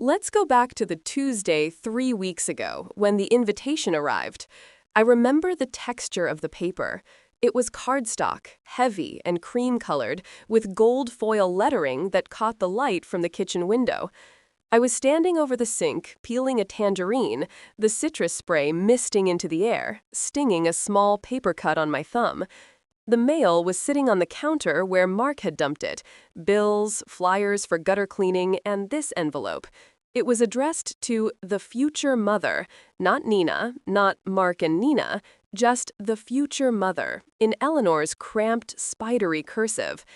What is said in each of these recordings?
Let's go back to the Tuesday 3 weeks ago when the invitation arrived. I remember the texture of the paper. It was cardstock, heavy and cream-colored, with gold foil lettering that caught the light from the kitchen window. I was standing over the sink, peeling a tangerine, the citrus spray misting into the air, stinging a small paper cut on my thumb. The mail was sitting on the counter where Mark had dumped it, bills, flyers for gutter cleaning, and this envelope. It was addressed to the future mother, not Nina, not Mark and Nina, just the future mother, in Eleanor's cramped, spidery cursive.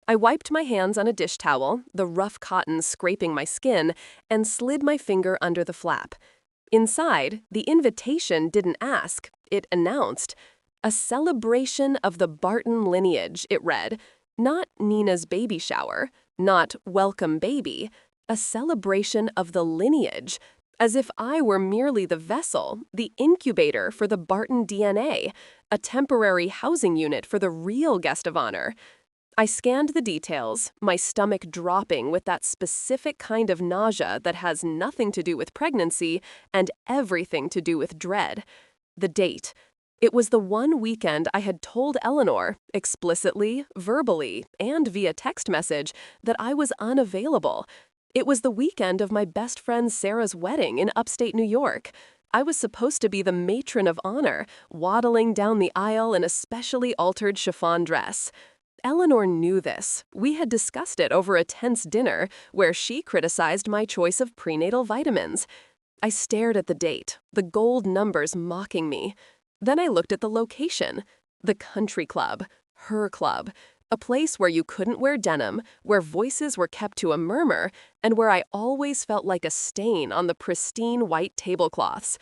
I wiped my hands on a dish towel, the rough cotton scraping my skin, and slid my finger under the flap. Inside, the invitation didn't ask, it announced. A celebration of the Barton lineage, it read. Not Nina's baby shower, not welcome baby. A celebration of the lineage, as if I were merely the vessel, the incubator for the Barton DNA, a temporary housing unit for the real guest of honor. I scanned the details, my stomach dropping with that specific kind of nausea that has nothing to do with pregnancy and everything to do with dread. The date. It was the one weekend I had told Eleanor, explicitly, verbally, and via text message, that I was unavailable. It was the weekend of my best friend Sarah's wedding in upstate New York. I was supposed to be the matron of honor, waddling down the aisle in a specially altered chiffon dress. Eleanor knew this. We had discussed it over a tense dinner where she criticized my choice of prenatal vitamins. I stared at the date, the gold numbers mocking me. Then I looked at the location, the country club, her club, a place where you couldn't wear denim, where voices were kept to a murmur, and where I always felt like a stain on the pristine white tablecloths.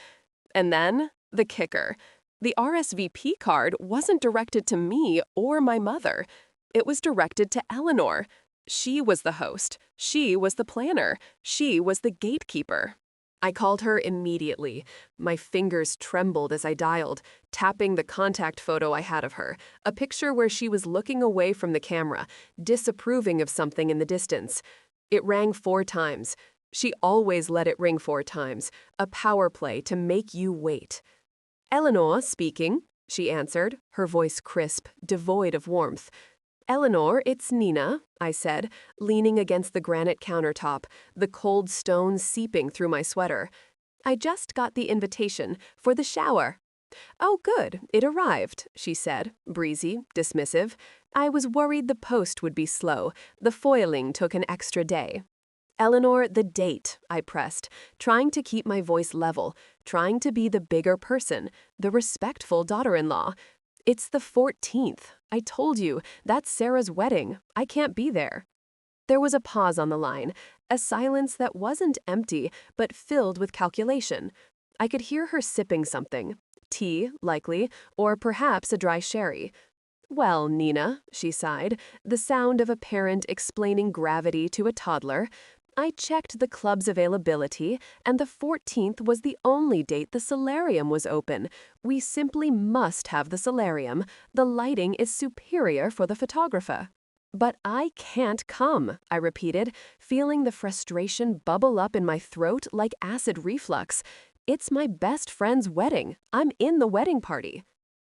And then, the kicker. The RSVP card wasn't directed to me or my mother. It was directed to Eleanor. She was the host. She was the planner. She was the gatekeeper. I called her immediately. My fingers trembled as I dialed, tapping the contact photo I had of her, a picture where she was looking away from the camera, disapproving of something in the distance. It rang 4 times. She always let it ring 4 times, a power play to make you wait. "Eleanor speaking," she answered, her voice crisp, devoid of warmth. "Eleanor, it's Nina," I said, leaning against the granite countertop, the cold stone seeping through my sweater. "I just got the invitation for the shower." "Oh, good, it arrived," she said, breezy, dismissive. "I was worried the post would be slow. The foiling took an extra day." "Eleanor, the date," I pressed, trying to keep my voice level, trying to be the bigger person, the respectful daughter-in-law. "It's the 14th. I told you, that's Sarah's wedding. I can't be there." There was a pause on the line, a silence that wasn't empty, but filled with calculation. I could hear her sipping something. Tea, likely, or perhaps a dry sherry. "Well, Nina," she sighed, the sound of a parent explaining gravity to a toddler. "I checked the club's availability, and the 14th was the only date the solarium was open. We simply must have the solarium. The lighting is superior for the photographer." "But I can't come," I repeated, feeling the frustration bubble up in my throat like acid reflux. "It's my best friend's wedding. I'm in the wedding party."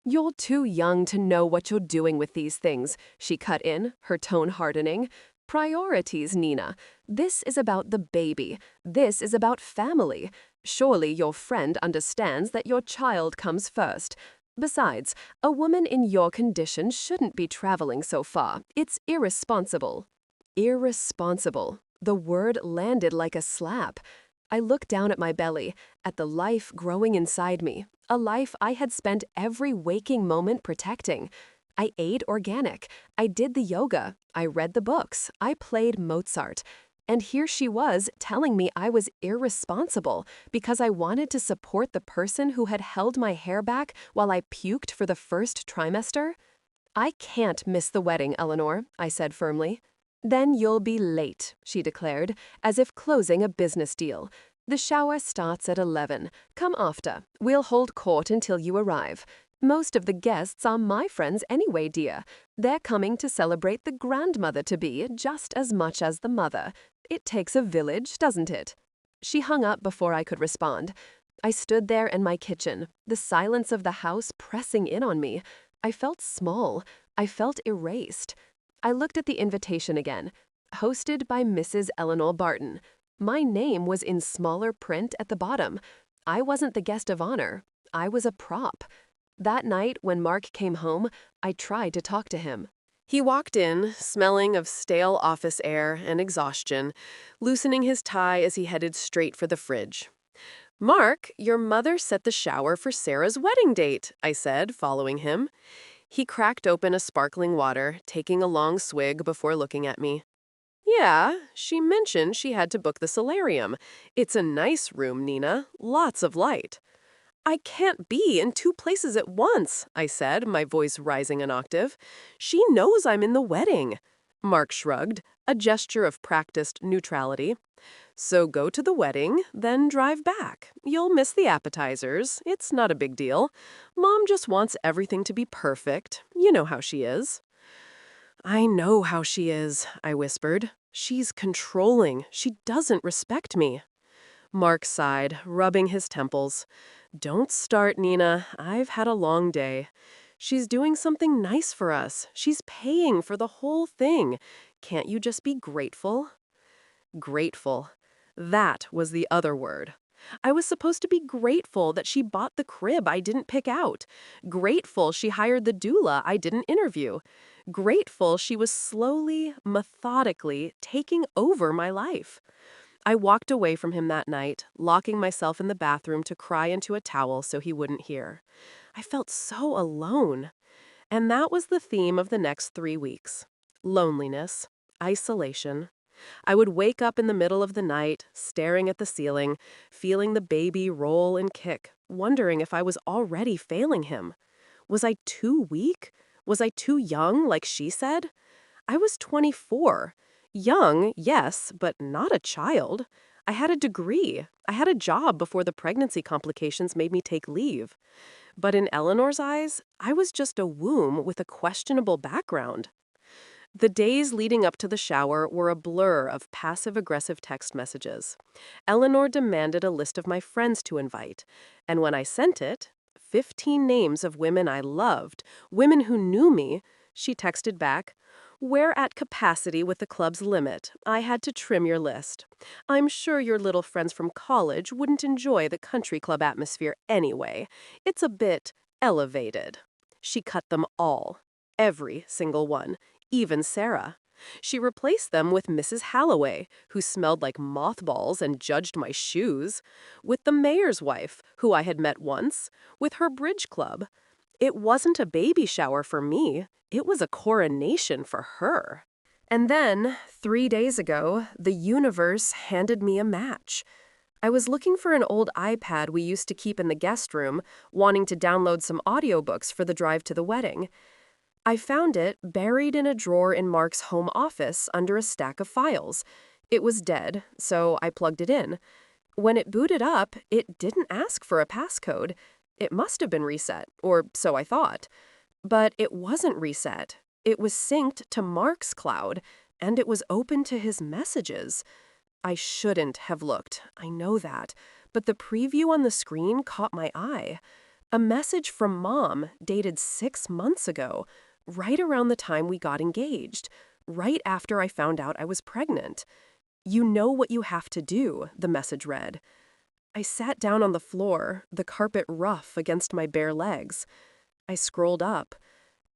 "You're too young to know what you're doing with these things," she cut in, her tone hardening. "Priorities, Nina. This is about the baby. This is about family. Surely your friend understands that your child comes first. Besides, a woman in your condition shouldn't be traveling so far. It's irresponsible." Irresponsible. The word landed like a slap. I looked down at my belly, at the life growing inside me, a life I had spent every waking moment protecting. I ate organic. I did the yoga. I read the books. I played Mozart. And here she was telling me I was irresponsible because I wanted to support the person who had held my hair back while I puked for the first trimester. "I can't miss the wedding, Eleanor," I said firmly. "Then you'll be late," she declared, as if closing a business deal. "The shower starts at 11. Come after. We'll hold court until you arrive. Most of the guests are my friends anyway, dear. They're coming to celebrate the grandmother-to-be just as much as the mother. It takes a village, doesn't it?" She hung up before I could respond. I stood there in my kitchen, the silence of the house pressing in on me. I felt small. I felt erased. I looked at the invitation again. Hosted by Mrs. Eleanor Barton. My name was in smaller print at the bottom. I wasn't the guest of honor. I was a prop. That night, when Mark came home, I tried to talk to him. He walked in, smelling of stale office air and exhaustion, loosening his tie as he headed straight for the fridge. "Mark, your mother set the shower for Sarah's wedding date," I said, following him. He cracked open a sparkling water, taking a long swig before looking at me. "Yeah, she mentioned she had to book the solarium. It's a nice room, Nina. Lots of light." "I can't be in two places at once," I said, my voice rising an octave. "She knows I'm in the wedding." Mark shrugged, a gesture of practiced neutrality. "So go to the wedding, then drive back. You'll miss the appetizers. It's not a big deal. Mom just wants everything to be perfect. You know how she is." "I know how she is," I whispered. "She's controlling. She doesn't respect me." Mark sighed, rubbing his temples. "Don't start, Nina. I've had a long day. She's doing something nice for us. She's paying for the whole thing. Can't you just be grateful?" Grateful. That was the other word. I was supposed to be grateful that she bought the crib I didn't pick out. Grateful she hired the doula I didn't interview. Grateful she was slowly, methodically taking over my life. I walked away from him that night, locking myself in the bathroom to cry into a towel so he wouldn't hear. I felt so alone. And that was the theme of the next 3 weeks. Loneliness, isolation. I would wake up in the middle of the night, staring at the ceiling, feeling the baby roll and kick, wondering if I was already failing him. Was I too weak? Was I too young, like she said? I was 24. Young, yes, but not a child. I had a degree. I had a job before the pregnancy complications made me take leave. But in Eleanor's eyes, I was just a womb with a questionable background. The days leading up to the shower were a blur of passive-aggressive text messages. Eleanor demanded a list of my friends to invite, and when I sent it, 15 names of women I loved, women who knew me, she texted back, "We're at capacity with the club's limit. I had to trim your list. I'm sure your little friends from college wouldn't enjoy the country club atmosphere anyway. It's a bit elevated." She cut them all. Every single one. Even Sarah. She replaced them with Mrs. Halloway, who smelled like mothballs and judged my shoes, with the mayor's wife, who I had met once, with her bridge club. It wasn't a baby shower for me. It was a coronation for her. And then, 3 days ago, the universe handed me a match. I was looking for an old iPad we used to keep in the guest room, wanting to download some audiobooks for the drive to the wedding. I found it buried in a drawer in Mark's home office under a stack of files. It was dead, so I plugged it in. When it booted up, it didn't ask for a passcode. It must have been reset, or so I thought. But it wasn't reset. It was synced to Mark's cloud, and it was open to his messages. I shouldn't have looked, I know that, but the preview on the screen caught my eye. A message from Mom dated 6 months ago, right around the time we got engaged, right after I found out I was pregnant. "You know what you have to do," the message read. I sat down on the floor, the carpet rough against my bare legs. I scrolled up,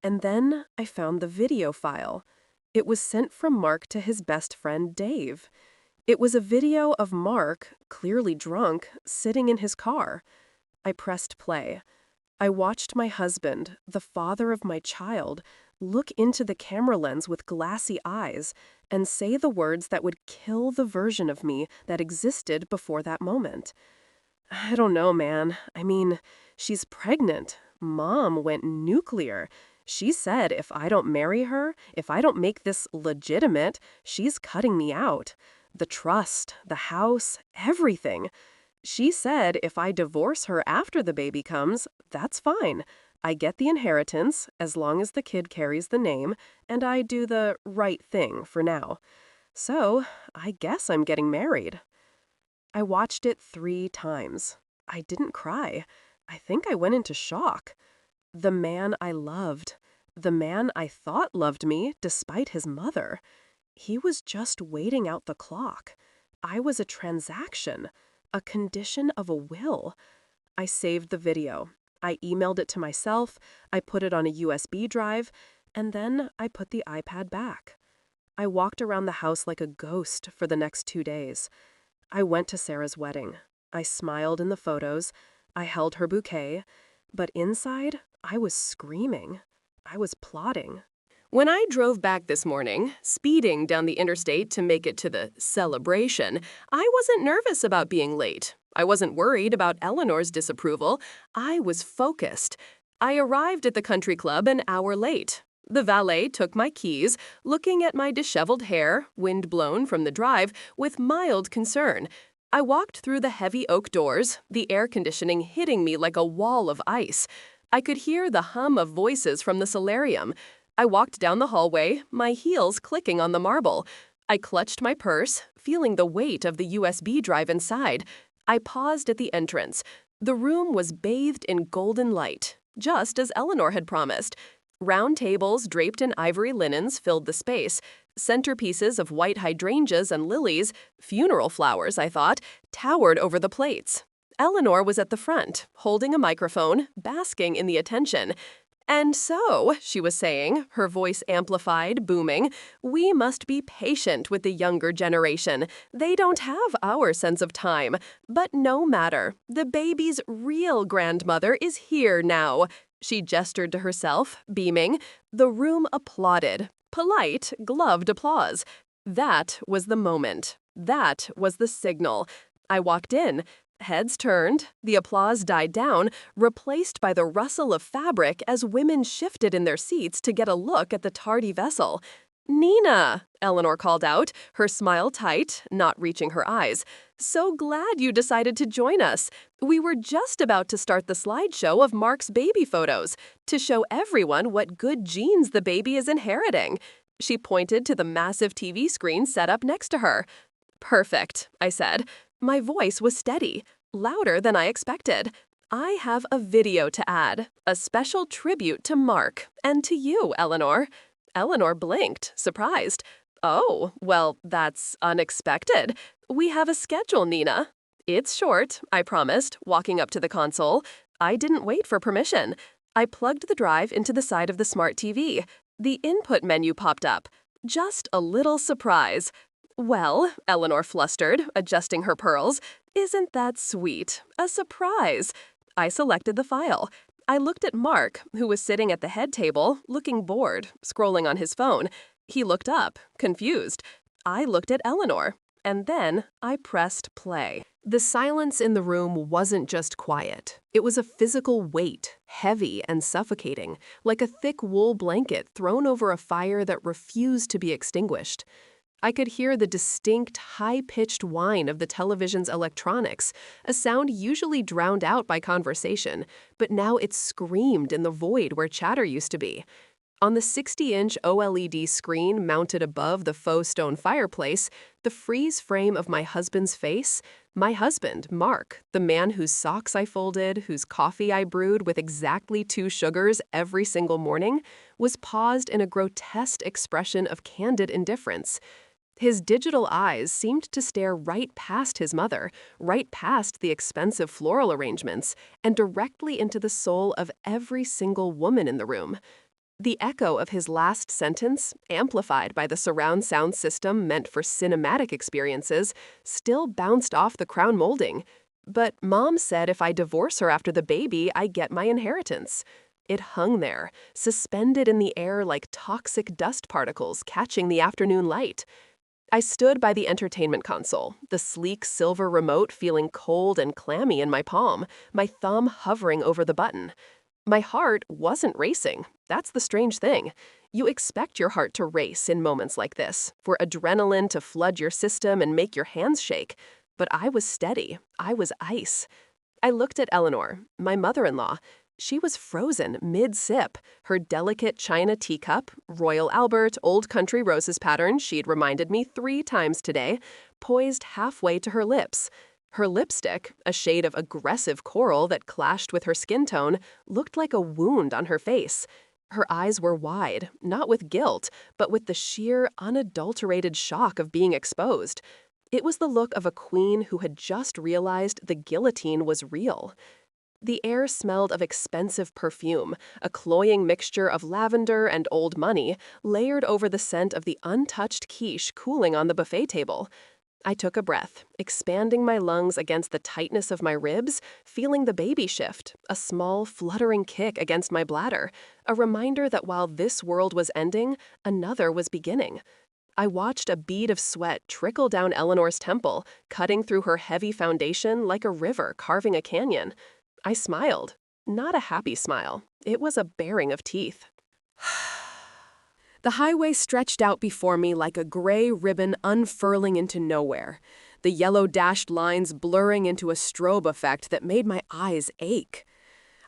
and then I found the video file. It was sent from Mark to his best friend, Dave. It was a video of Mark, clearly drunk, sitting in his car. I pressed play. I watched my husband, the father of my child, look into the camera lens with glassy eyes and say the words that would kill the version of me that existed before that moment. I don't know, man. I mean, she's pregnant. Mom went nuclear. She said if I don't marry her, if I don't make this legitimate, she's cutting me out. The trust, the house, everything. She said if I divorce her after the baby comes, that's fine. I get the inheritance as long as the kid carries the name, and I do the right thing for now. So, I guess I'm getting married. I watched it 3 times. I didn't cry. I think I went into shock. The man I loved, the man I thought loved me despite his mother, he was just waiting out the clock. I was a transaction, a condition of a will. I saved the video. I emailed it to myself, I put it on a USB drive, and then I put the iPad back. I walked around the house like a ghost for the next 2 days. I went to Sarah's wedding. I smiled in the photos. I held her bouquet. But inside, I was screaming. I was plotting. When I drove back this morning, speeding down the interstate to make it to the celebration, I wasn't nervous about being late. I wasn't worried about Eleanor's disapproval. I was focused. I arrived at the country club an hour late. The valet took my keys, looking at my disheveled hair, wind-blown from the drive, with mild concern. I walked through the heavy oak doors, the air conditioning hitting me like a wall of ice. I could hear the hum of voices from the solarium. I walked down the hallway, my heels clicking on the marble. I clutched my purse, feeling the weight of the USB drive inside. I paused at the entrance. The room was bathed in golden light, just as Eleanor had promised. Round tables draped in ivory linens filled the space. Centerpieces of white hydrangeas and lilies, funeral flowers, I thought, towered over the plates. Eleanor was at the front, holding a microphone, basking in the attention. "And so," she was saying, her voice amplified, booming, "we must be patient with the younger generation. They don't have our sense of time. But no matter, the baby's real grandmother is here now." She gestured to herself, beaming. The room applauded. Polite, gloved applause. That was the moment. That was the signal. I walked in. Heads turned, the applause died down, replaced by the rustle of fabric as women shifted in their seats to get a look at the tardy vessel. "Nina," Eleanor called out, her smile tight, not reaching her eyes. "So glad you decided to join us. We were just about to start the slideshow of Mark's baby photos, to show everyone what good genes the baby is inheriting." She pointed to the massive TV screen set up next to her. "Perfect," I said. My voice was steady, louder than I expected. "I have a video to add, a special tribute to Mark, and to you, Eleanor." Eleanor blinked, surprised. "Oh, well, that's unexpected. We have a schedule, Nina." "It's short," I promised, walking up to the console. I didn't wait for permission. I plugged the drive into the side of the smart TV. The input menu popped up. Just a little surprise. "Well," Eleanor flustered, adjusting her pearls, "isn't that sweet? A surprise." I selected the file. I looked at Mark, who was sitting at the head table, looking bored, scrolling on his phone. He looked up, confused. I looked at Eleanor, and then I pressed play. The silence in the room wasn't just quiet. It was a physical weight, heavy and suffocating, like a thick wool blanket thrown over a fire that refused to be extinguished. I could hear the distinct, high-pitched whine of the television's electronics, a sound usually drowned out by conversation, but now it screamed in the void where chatter used to be. On the 60-inch OLED screen mounted above the faux stone fireplace, the freeze frame of my husband's face, my husband, Mark, the man whose socks I folded, whose coffee I brewed with exactly 2 sugars every single morning, was paused in a grotesque expression of candid indifference. His digital eyes seemed to stare right past his mother, right past the expensive floral arrangements, and directly into the soul of every single woman in the room. The echo of his last sentence, amplified by the surround sound system meant for cinematic experiences, still bounced off the crown molding. "But Mom said if I divorce her after the baby, I get my inheritance." It hung there, suspended in the air like toxic dust particles catching the afternoon light. I stood by the entertainment console, the sleek silver remote feeling cold and clammy in my palm, my thumb hovering over the button. My heart wasn't racing. That's the strange thing. You expect your heart to race in moments like this, for adrenaline to flood your system and make your hands shake. But I was steady. I was ice. I looked at Eleanor, my mother-in-law. She was frozen mid-sip, her delicate china teacup, Royal Albert, Old Country Roses pattern she'd reminded me 3 times today, poised halfway to her lips. Her lipstick, a shade of aggressive coral that clashed with her skin tone, looked like a wound on her face. Her eyes were wide, not with guilt, but with the sheer, unadulterated shock of being exposed. It was the look of a queen who had just realized the guillotine was real. The air smelled of expensive perfume, a cloying mixture of lavender and old money, layered over the scent of the untouched quiche cooling on the buffet table. I took a breath, expanding my lungs against the tightness of my ribs, feeling the baby shift, a small, fluttering kick against my bladder, a reminder that while this world was ending, another was beginning. I watched a bead of sweat trickle down Eleanor's temple, cutting through her heavy foundation like a river carving a canyon. I smiled. Not a happy smile. It was a baring of teeth. The highway stretched out before me like a gray ribbon unfurling into nowhere, the yellow dashed lines blurring into a strobe effect that made my eyes ache.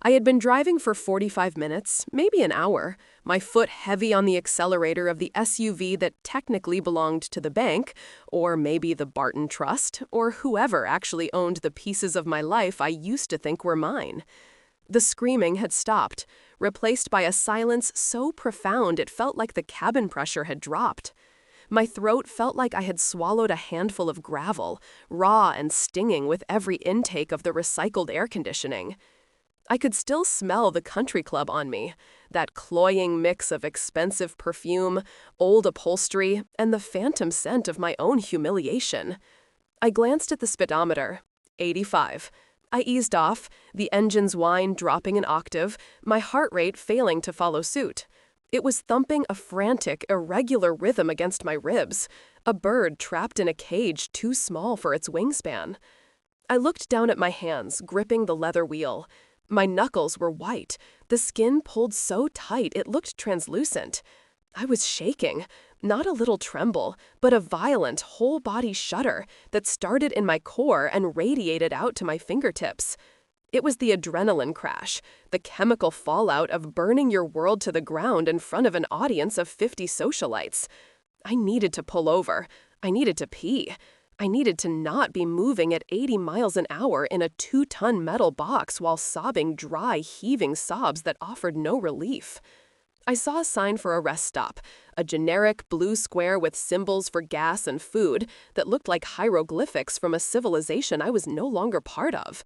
I had been driving for 45 minutes, maybe an hour, my foot heavy on the accelerator of the SUV that technically belonged to the bank, or maybe the Barton Trust, or whoever actually owned the pieces of my life I used to think were mine. The screaming had stopped, replaced by a silence so profound it felt like the cabin pressure had dropped. My throat felt like I had swallowed a handful of gravel, raw and stinging with every intake of the recycled air conditioning. I could still smell the country club on me, that cloying mix of expensive perfume, old upholstery, and the phantom scent of my own humiliation. I glanced at the speedometer. 85. I eased off, the engine's whine dropping an octave, my heart rate failing to follow suit. It was thumping a frantic, irregular rhythm against my ribs, a bird trapped in a cage too small for its wingspan. I looked down at my hands, gripping the leather wheel. My knuckles were white, the skin pulled so tight it looked translucent. I was shaking, not a little tremble, but a violent whole-body shudder that started in my core and radiated out to my fingertips. It was the adrenaline crash, the chemical fallout of burning your world to the ground in front of an audience of 50 socialites. I needed to pull over. I needed to pee. I needed to not be moving at 80 miles an hour in a 2-ton metal box while sobbing dry, heaving sobs that offered no relief. I saw a sign for a rest stop, a generic blue square with symbols for gas and food that looked like hieroglyphics from a civilization I was no longer part of.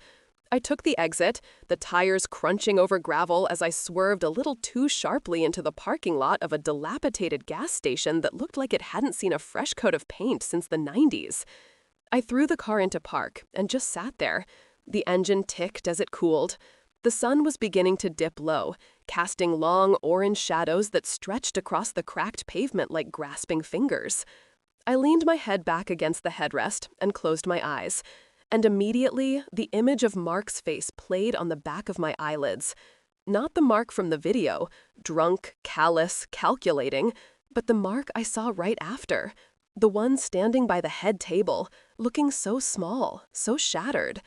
I took the exit, the tires crunching over gravel as I swerved a little too sharply into the parking lot of a dilapidated gas station that looked like it hadn't seen a fresh coat of paint since the 90s. I threw the car into park and just sat there. The engine ticked as it cooled. The sun was beginning to dip low, casting long orange shadows that stretched across the cracked pavement like grasping fingers. I leaned my head back against the headrest and closed my eyes. And immediately, the image of Mark's face played on the back of my eyelids. Not the Mark from the video, drunk, callous, calculating, but the Mark I saw right after. The one standing by the head table, looking so small, so shattered.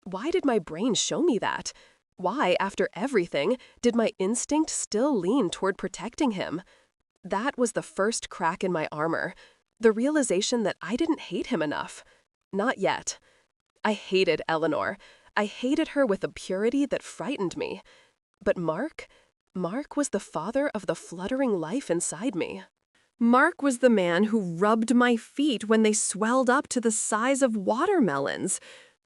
Why did my brain show me that? Why, after everything, did my instinct still lean toward protecting him? That was the first crack in my armor. The realization that I didn't hate him enough. Not yet. I hated Eleanor. I hated her with a purity that frightened me. But Mark was the father of the fluttering life inside me. Mark was the man who rubbed my feet when they swelled up to the size of watermelons.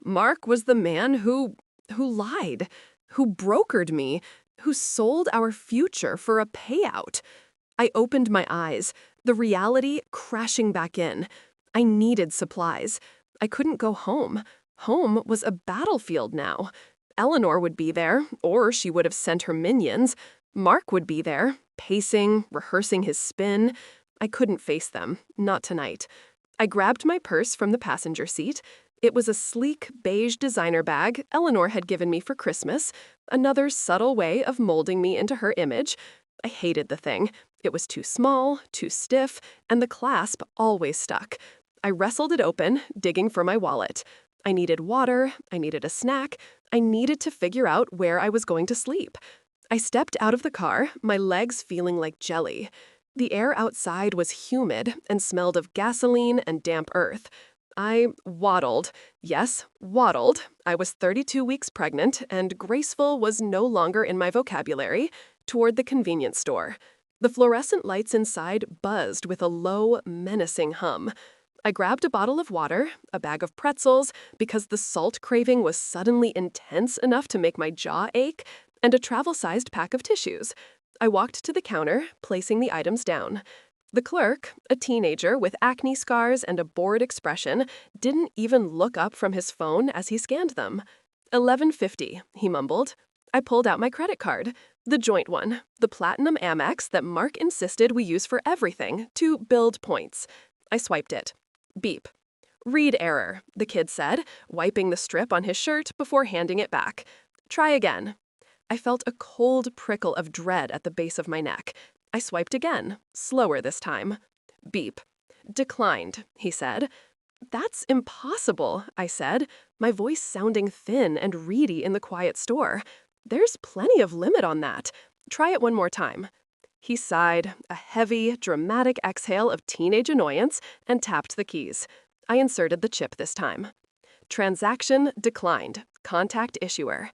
Mark was the man who lied, who brokered me, who sold our future for a payout. I opened my eyes, the reality crashing back in. I needed supplies. I couldn't go home. Home was a battlefield now. Eleanor would be there, or she would have sent her minions. Mark would be there, pacing, rehearsing his spin. I couldn't face them, not tonight. I grabbed my purse from the passenger seat. It was a sleek, beige designer bag Eleanor had given me for Christmas, another subtle way of molding me into her image. I hated the thing. It was too small, too stiff, and the clasp always stuck. I wrestled it open, digging for my wallet. I needed water, I needed a snack, I needed to figure out where I was going to sleep. I stepped out of the car, my legs feeling like jelly. The air outside was humid and smelled of gasoline and damp earth. I waddled. Yes, waddled. I was 32 weeks pregnant, and graceful was no longer in my vocabulary, toward the convenience store. The fluorescent lights inside buzzed with a low, menacing hum. I grabbed a bottle of water, a bag of pretzels, because the salt craving was suddenly intense enough to make my jaw ache, and a travel-sized pack of tissues. I walked to the counter, placing the items down. The clerk, a teenager with acne scars and a bored expression, didn't even look up from his phone as he scanned them. $11.50, he mumbled. I pulled out my credit card, the joint one, the Platinum Amex that Mark insisted we use for everything, to build points. I swiped it. Beep. Read error, the kid said, wiping the strip on his shirt before handing it back. Try again. I felt a cold prickle of dread at the base of my neck. I swiped again, slower this time. Beep. Declined, he said. That's impossible, I said, my voice sounding thin and reedy in the quiet store. There's plenty of limit on that. Try it one more time. He sighed, a heavy, dramatic exhale of teenage annoyance, and tapped the keys. I inserted the chip this time. Transaction declined. Contact issuer.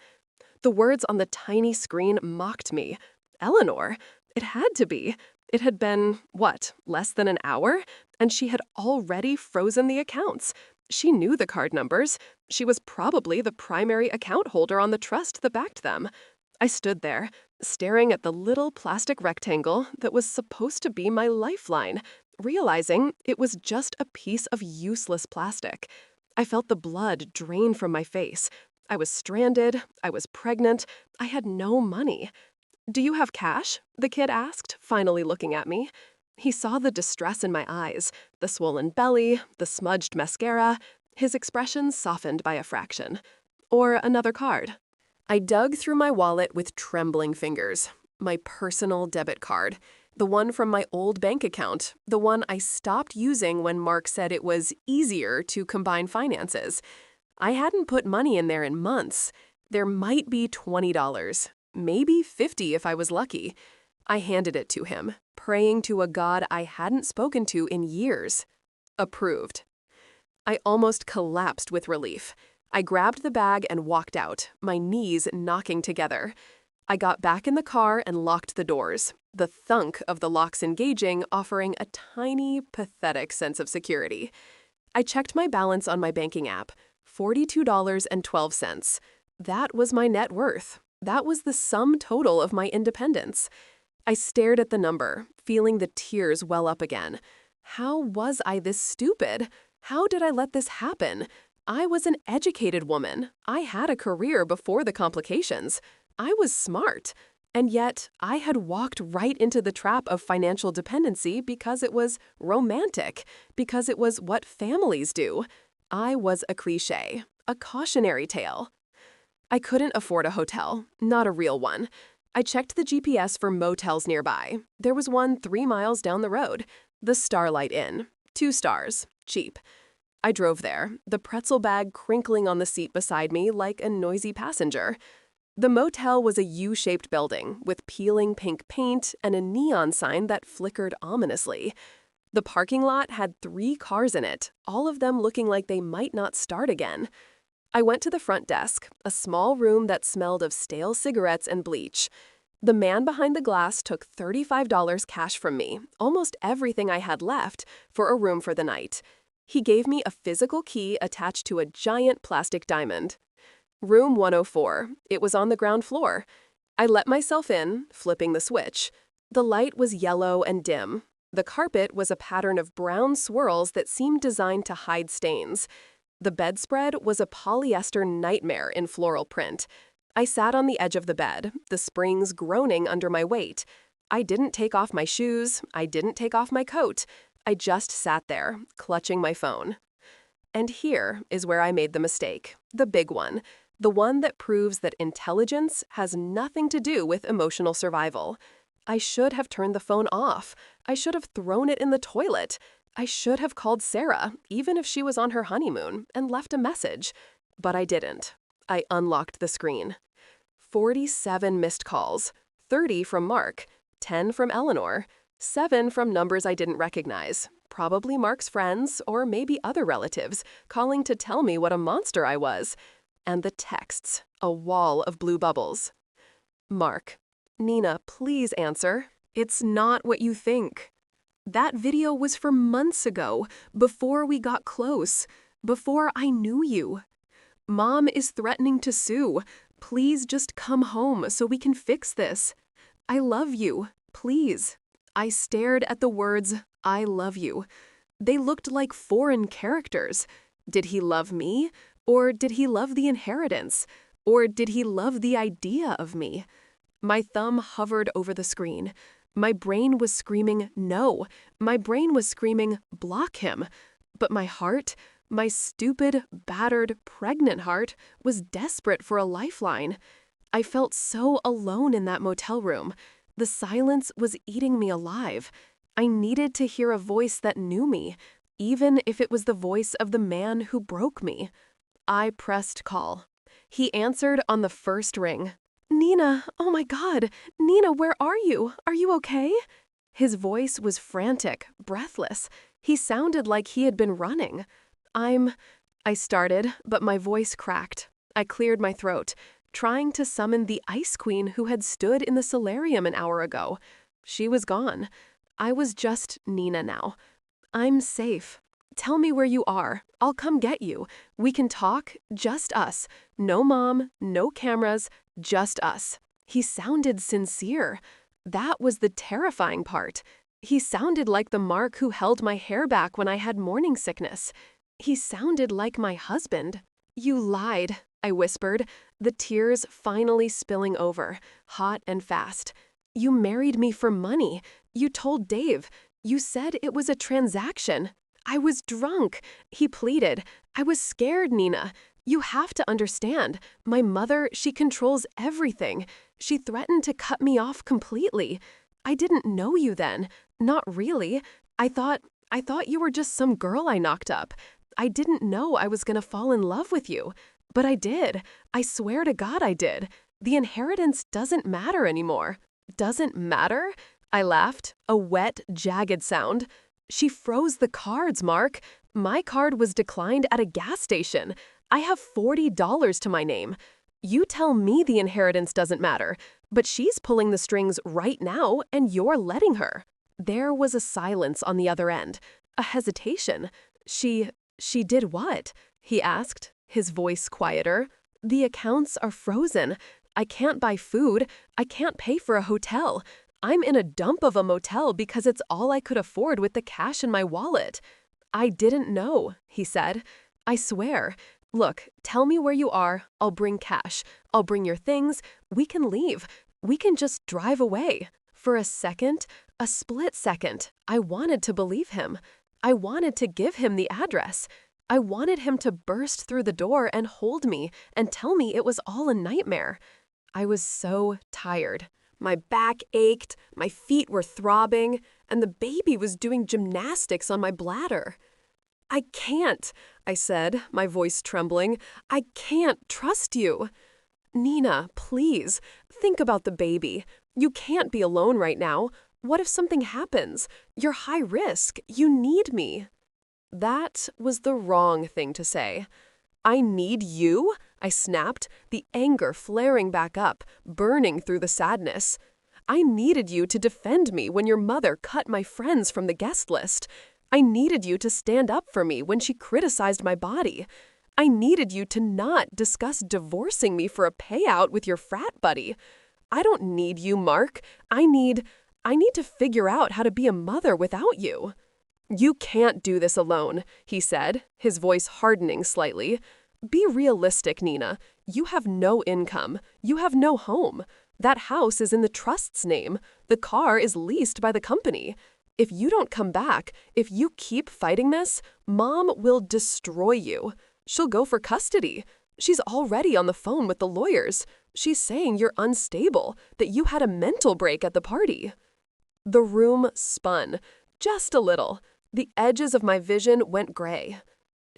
The words on the tiny screen mocked me. Eleanor? It had to be. It had been, what, less than an hour? And she had already frozen the accounts. She knew the card numbers. She was probably the primary account holder on the trust that backed them. I stood there, staring at the little plastic rectangle that was supposed to be my lifeline, realizing it was just a piece of useless plastic. I felt the blood drain from my face. I was stranded. I was pregnant. I had no money. Do you have cash? The kid asked, finally looking at me. He saw the distress in my eyes, the swollen belly, the smudged mascara. His expression softened by a fraction. Or another card. I dug through my wallet with trembling fingers. My personal debit card. The one from my old bank account. The one I stopped using when Mark said it was easier to combine finances. I hadn't put money in there in months. There might be $20. Maybe $50 if I was lucky. I handed it to him, praying to a God I hadn't spoken to in years. Approved. I almost collapsed with relief. I grabbed the bag and walked out, my knees knocking together. I got back in the car and locked the doors, the thunk of the locks engaging offering a tiny, pathetic sense of security. I checked my balance on my banking app, $42.12. That was my net worth. That was the sum total of my independence. I stared at the number, feeling the tears well up again. How was I this stupid? How did I let this happen? I was an educated woman. I had a career before the complications. I was smart. And yet, I had walked right into the trap of financial dependency because it was romantic, because it was what families do. I was a cliché, a cautionary tale. I couldn't afford a hotel, not a real one. I checked the GPS for motels nearby. There was one 3 miles down the road, the Starlight Inn. 2 stars, cheap. I drove there, the pretzel bag crinkling on the seat beside me like a noisy passenger. The motel was a U-shaped building with peeling pink paint and a neon sign that flickered ominously. The parking lot had 3 cars in it, all of them looking like they might not start again. I went to the front desk, a small room that smelled of stale cigarettes and bleach. The man behind the glass took $35 cash from me, almost everything I had left, for a room for the night. He gave me a physical key attached to a giant plastic diamond. Room 104. It was on the ground floor. I let myself in, flipping the switch. The light was yellow and dim. The carpet was a pattern of brown swirls that seemed designed to hide stains. The bedspread was a polyester nightmare in floral print. I sat on the edge of the bed, the springs groaning under my weight. I didn't take off my shoes. I didn't take off my coat. I just sat there, clutching my phone. And here is where I made the mistake, the big one, the one that proves that intelligence has nothing to do with emotional survival. I should have turned the phone off. I should have thrown it in the toilet. I should have called Sarah, even if she was on her honeymoon, and left a message. But I didn't. I unlocked the screen. 47 missed calls, 30 from Mark, 10 from Eleanor, 7 from numbers I didn't recognize, Probably Mark's friends, or maybe other relatives, calling to tell me what a monster I was. And the texts, a wall of blue bubbles. Mark, Nina, please answer. It's not what you think. That video was from months ago, before we got close, before I knew you. Mom is threatening to sue. Please just come home so we can fix this. I love you. Please. I stared at the words, I love you. They looked like foreign characters. Did he love me? Or did he love the inheritance? Or did he love the idea of me? My thumb hovered over the screen. My brain was screaming, no. My brain was screaming, block him. But my heart, my stupid, battered, pregnant heart, was desperate for a lifeline. I felt so alone in that motel room. The silence was eating me alive. I needed to hear a voice that knew me, even if it was the voice of the man who broke me. I pressed call. He answered on the first ring. Nina, oh my God, Nina, where are you? Are you okay? His voice was frantic, breathless. He sounded like he had been running. I started, but my voice cracked. I cleared my throat, trying to summon the Ice Queen who had stood in the solarium an hour ago. She was gone. I was just Nina now. I'm safe. Tell me where you are. I'll come get you. We can talk, just us. No mom, no cameras, just us. He sounded sincere. That was the terrifying part. He sounded like the Mark who held my hair back when I had morning sickness. He sounded like my husband. You lied, I whispered, the tears finally spilling over, hot and fast. You married me for money. You told Dave. You said it was a transaction. I was drunk. He pleaded. I was scared, Nina. You have to understand. My mother, she controls everything. She threatened to cut me off completely. I didn't know you then. Not really. I thought you were just some girl I knocked up. I didn't know I was gonna fall in love with you. But I did. I swear to God I did. The inheritance doesn't matter anymore. Doesn't matter? I laughed, a wet, jagged sound. She froze the cards, Mark. My card was declined at a gas station. I have $40 to my name. You tell me the inheritance doesn't matter, but she's pulling the strings right now and you're letting her. There was a silence on the other end, a hesitation. She did what? He asked, his voice quieter. The accounts are frozen. I can't buy food. I can't pay for a hotel. I'm in a dump of a motel because it's all I could afford with the cash in my wallet. I didn't know, he said. I swear. Look, tell me where you are. I'll bring cash. I'll bring your things. We can leave. We can just drive away. For a second, a split second, I wanted to believe him. I wanted to give him the address. I wanted him to burst through the door and hold me and tell me it was all a nightmare. I was so tired. My back ached, my feet were throbbing, and the baby was doing gymnastics on my bladder. I can't, I said, my voice trembling. I can't trust you. Nina, please, think about the baby. You can't be alone right now. What if something happens? You're high risk. You need me. That was the wrong thing to say. I need you? I snapped, the anger flaring back up, burning through the sadness. I needed you to defend me when your mother cut my friends from the guest list. I needed you to stand up for me when she criticized my body. I needed you to not discuss divorcing me for a payout with your frat buddy. I don't need you, Mark. I need to figure out how to be a mother without you. You can't do this alone, he said, his voice hardening slightly. Be realistic, Nina. You have no income. You have no home. That house is in the trust's name. The car is leased by the company. If you don't come back, if you keep fighting this, Mom will destroy you. She'll go for custody. She's already on the phone with the lawyers. She's saying you're unstable, that you had a mental break at the party. The room spun, just a little. The edges of my vision went gray.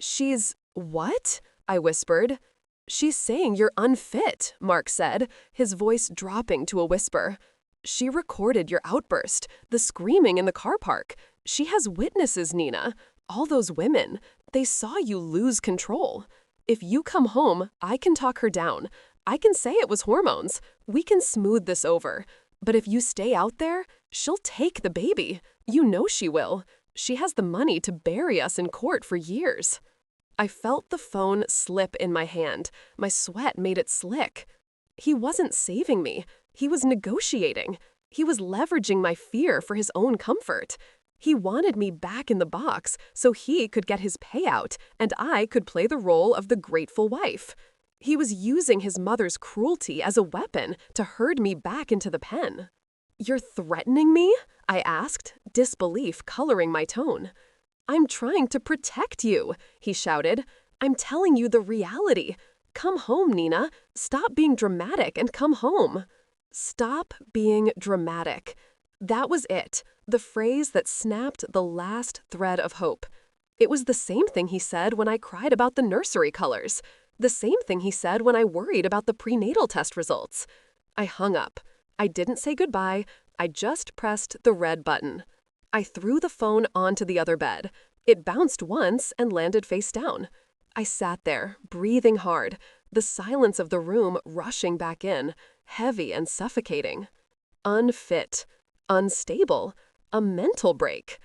She's what? I whispered. She's saying you're unfit, Mark said, his voice dropping to a whisper. She recorded your outburst, the screaming in the car park. She has witnesses, Nina. All those women. They saw you lose control. If you come home, I can talk her down. I can say it was hormones. We can smooth this over. But if you stay out there, she'll take the baby. You know she will. She has the money to bury us in court for years. I felt the phone slip in my hand. My sweat made it slick. He wasn't saving me. He was negotiating. He was leveraging my fear for his own comfort. He wanted me back in the box so he could get his payout and I could play the role of the grateful wife. He was using his mother's cruelty as a weapon to herd me back into the pen. "You're threatening me?" I asked, disbelief coloring my tone. "I'm trying to protect you," he shouted. "I'm telling you the reality. Come home, Nina. Stop being dramatic and come home." Stop being dramatic. That was it, the phrase that snapped the last thread of hope. It was the same thing he said when I cried about the nursery colors. The same thing he said when I worried about the prenatal test results. I hung up. I didn't say goodbye. I just pressed the red button. I threw the phone onto the other bed. It bounced once and landed face down. I sat there, breathing hard, the silence of the room rushing back in, heavy and suffocating. Unfit. Unstable. A mental break.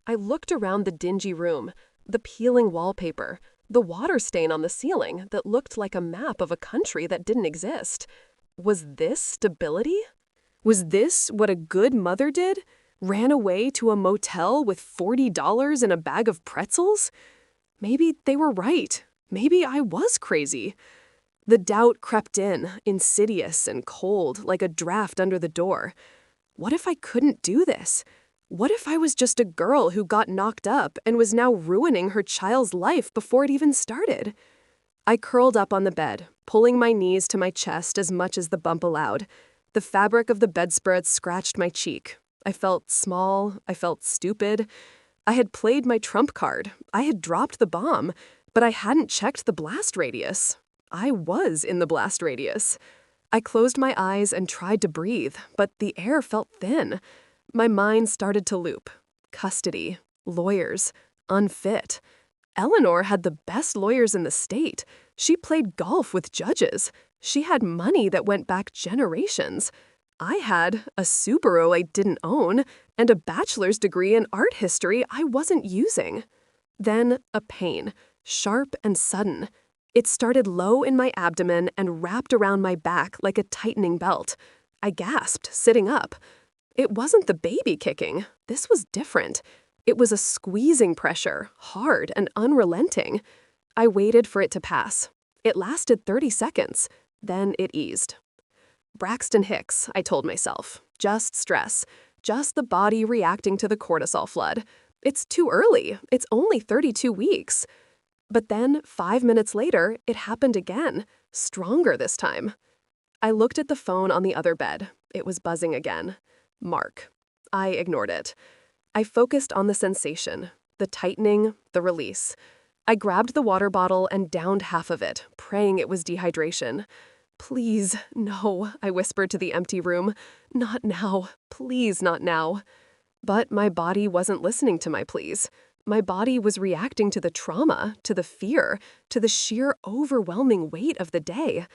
I looked around the dingy room, the peeling wallpaper, the water stain on the ceiling that looked like a map of a country that didn't exist. Was this stability? Was this what a good mother did? Ran away to a motel with $40 and a bag of pretzels? Maybe they were right. Maybe I was crazy. The doubt crept in, insidious and cold, like a draft under the door. What if I couldn't do this? What if I was just a girl who got knocked up and was now ruining her child's life before it even started? I curled up on the bed, pulling my knees to my chest as much as the bump allowed. The fabric of the bedspread scratched my cheek. I felt small. I felt stupid. I had played my trump card. I had dropped the bomb, but I hadn't checked the blast radius. I was in the blast radius. I closed my eyes and tried to breathe, but the air felt thin. My mind started to loop. Custody, lawyers, unfit. Eleanor had the best lawyers in the state. She played golf with judges. She had money that went back generations. I had a Subaru I didn't own and a bachelor's degree in art history I wasn't using. Then a pain, sharp and sudden. It started low in my abdomen and wrapped around my back like a tightening belt. I gasped, sitting up. It wasn't the baby kicking. This was different. It was a squeezing pressure, hard and unrelenting. I waited for it to pass. It lasted 30 seconds. Then it eased. Braxton Hicks, I told myself. Just stress. Just the body reacting to the cortisol flood. It's too early. It's only 32 weeks. But then, 5 minutes later, it happened again. Stronger this time. I looked at the phone on the other bed. It was buzzing again. Mark. I ignored it. I focused on the sensation, the tightening, the release. I grabbed the water bottle and downed half of it, praying it was dehydration. "Please, no," I whispered to the empty room. "Not now. Please, not now." But my body wasn't listening to my pleas. My body was reacting to the trauma, to the fear, to the sheer overwhelming weight of the day.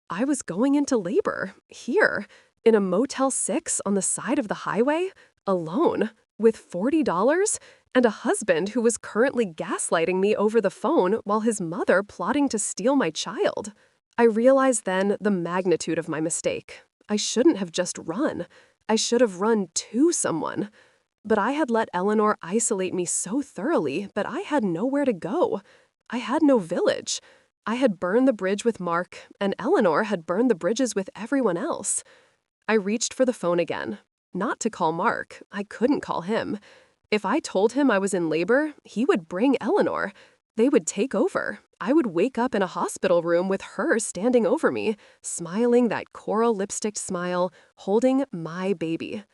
I was going into labor, here, in a Motel 6 on the side of the highway, alone, with $40 and a husband who was currently gaslighting me over the phone while his mother plotting to steal my child. I realized then the magnitude of my mistake. I shouldn't have just run. I should have run to someone. But I had let Eleanor isolate me so thoroughly that I had nowhere to go. I had no village. I had burned the bridge with Mark, and Eleanor had burned the bridges with everyone else. I reached for the phone again. Not to call Mark. I couldn't call him. If I told him I was in labor, he would bring Eleanor. They would take over. I would wake up in a hospital room with her standing over me, smiling that coral lipstick smile, holding my baby.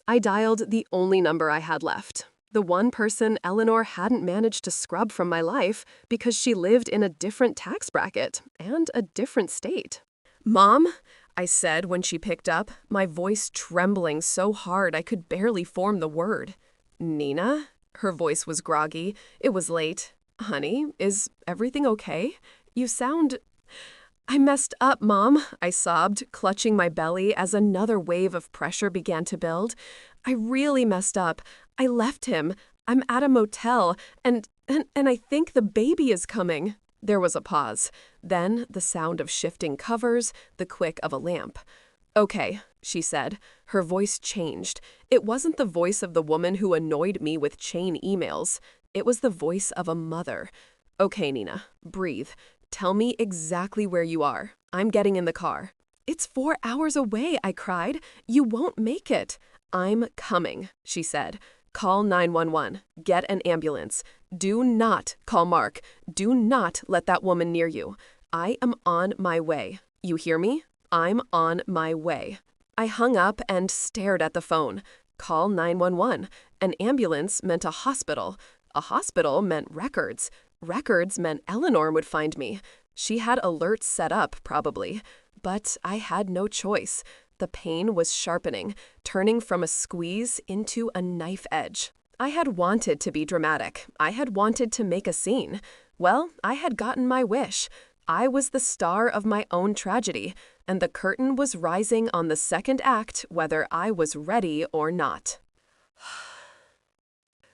I dialed the only number I had left, the one person Eleanor hadn't managed to scrub from my life because she lived in a different tax bracket and a different state. "Mom?" I said when she picked up, my voice trembling so hard I could barely form the word. "Nina?" Her voice was groggy. It was late. Honey, is everything okay? You sound... I messed up, Mom, I sobbed, clutching my belly as another wave of pressure began to build. I really messed up. I left him. I'm at a motel, and I think the baby is coming. There was a pause. Then the sound of shifting covers, the click of a lamp. Okay, she said. Her voice changed. It wasn't the voice of the woman who annoyed me with chain emails. It was the voice of a mother. Okay, Nina, breathe. Tell me exactly where you are. I'm getting in the car. It's 4 hours away, I cried. You won't make it. I'm coming, she said. Call 911. Get an ambulance. Do not call Mark. Do not let that woman near you. I am on my way. You hear me? I'm on my way. I hung up and stared at the phone. Call 911. An ambulance meant a hospital. A hospital meant records. Records meant Eleanor would find me. She had alerts set up, probably. But I had no choice. The pain was sharpening, turning from a squeeze into a knife edge. I had wanted to be dramatic. I had wanted to make a scene. Well, I had gotten my wish. I was the star of my own tragedy, and the curtain was rising on the second act, whether I was ready or not.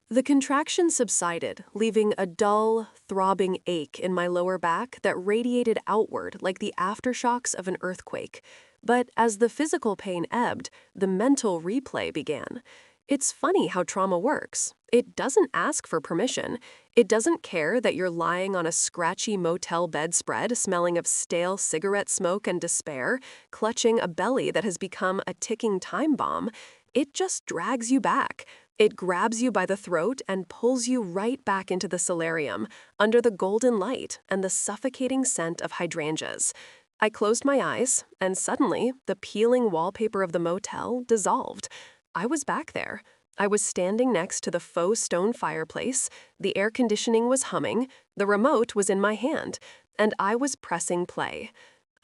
The contraction subsided, leaving a dull, throbbing ache in my lower back that radiated outward like the aftershocks of an earthquake. But as the physical pain ebbed, the mental replay began. It's funny how trauma works. It doesn't ask for permission. It doesn't care that you're lying on a scratchy motel bedspread smelling of stale cigarette smoke and despair, clutching a belly that has become a ticking time bomb. It just drags you back. It grabs you by the throat and pulls you right back into the solarium, under the golden light and the suffocating scent of hydrangeas. I closed my eyes, and suddenly, the peeling wallpaper of the motel dissolved. I was back there. I was standing next to the faux stone fireplace, the air conditioning was humming, the remote was in my hand, and I was pressing play.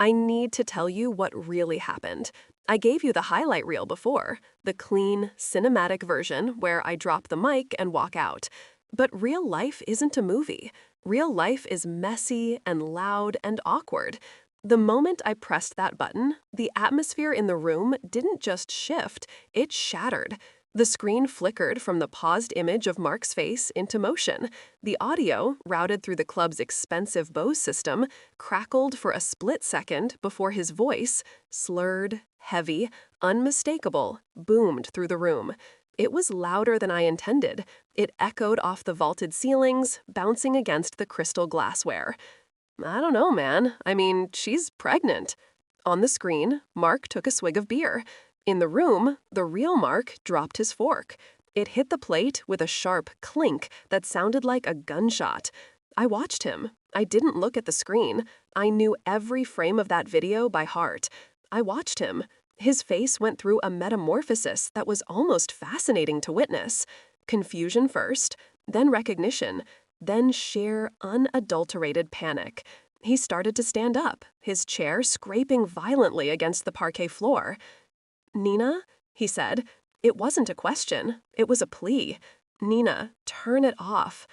I need to tell you what really happened. I gave you the highlight reel before, the clean, cinematic version where I drop the mic and walk out. But real life isn't a movie. Real life is messy and loud and awkward. The moment I pressed that button, the atmosphere in the room didn't just shift, it shattered. The screen flickered from the paused image of Mark's face into motion. The audio, routed through the club's expensive Bose system, crackled for a split second before his voice, slurred, heavy, unmistakable, boomed through the room. It was louder than I intended. It echoed off the vaulted ceilings, bouncing against the crystal glassware. I don't know, man. I mean, she's pregnant. On the screen, Mark took a swig of beer. In the room, the real Mark dropped his fork. It hit the plate with a sharp clink that sounded like a gunshot. I watched him. I didn't look at the screen. I knew every frame of that video by heart. I watched him. His face went through a metamorphosis that was almost fascinating to witness. Confusion first, then recognition, then sheer, unadulterated panic. He started to stand up, his chair scraping violently against the parquet floor. "Nina," he said. It wasn't a question. It was a plea. "Nina, turn it off."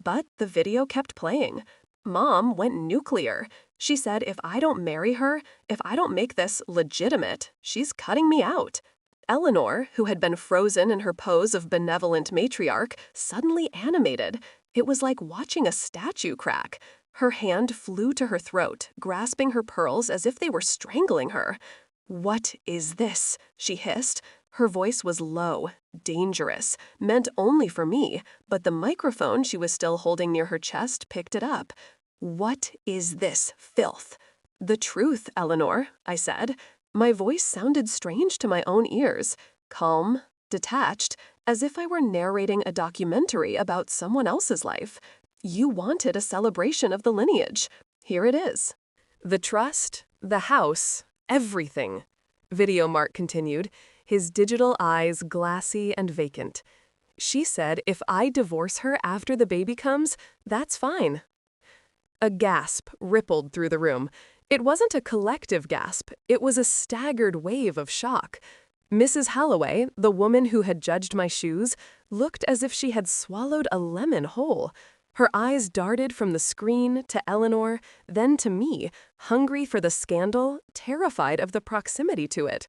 But the video kept playing. Mom went nuclear. She said if I don't marry her, if I don't make this legitimate, she's cutting me out. Eleanor, who had been frozen in her pose of benevolent matriarch, suddenly animated. It was like watching a statue crack. Her hand flew to her throat, grasping her pearls as if they were strangling her. "What is this?" she hissed. Her voice was low, dangerous, meant only for me, but the microphone she was still holding near her chest picked it up. "What is this filth?" "The truth, Eleanor," I said. My voice sounded strange to my own ears, calm, detached, as if I were narrating a documentary about someone else's life. You wanted a celebration of the lineage. Here it is. The trust, the house, everything. Video Mark continued, his digital eyes glassy and vacant. She said if I divorce her after the baby comes, that's fine. A gasp rippled through the room. It wasn't a collective gasp. It was a staggered wave of shock. Mrs. Holloway, the woman who had judged my shoes, looked as if she had swallowed a lemon whole. Her eyes darted from the screen to Eleanor, then to me, hungry for the scandal, terrified of the proximity to it.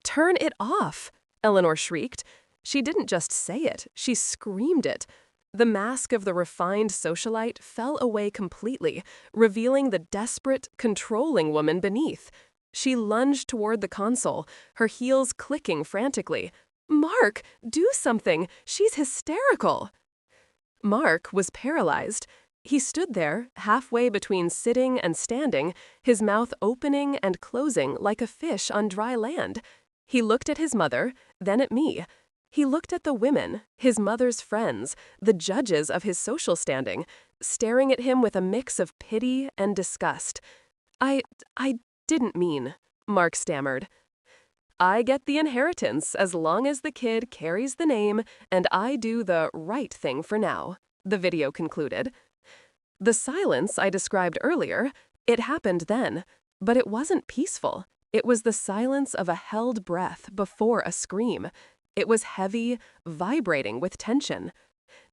"Turn it off!" Eleanor shrieked. She didn't just say it, she screamed it. The mask of the refined socialite fell away completely, revealing the desperate, controlling woman beneath. She lunged toward the console, her heels clicking frantically. "Mark, do something! She's hysterical!" Mark was paralyzed. He stood there, halfway between sitting and standing, his mouth opening and closing like a fish on dry land. He looked at his mother, then at me. He looked at the women, his mother's friends, the judges of his social standing, staring at him with a mix of pity and disgust. I didn't mean," Mark stammered. "I get the inheritance as long as the kid carries the name and I do the right thing for now," the video concluded. The silence I described earlier, it happened then, but it wasn't peaceful. It was the silence of a held breath before a scream. It was heavy, vibrating with tension.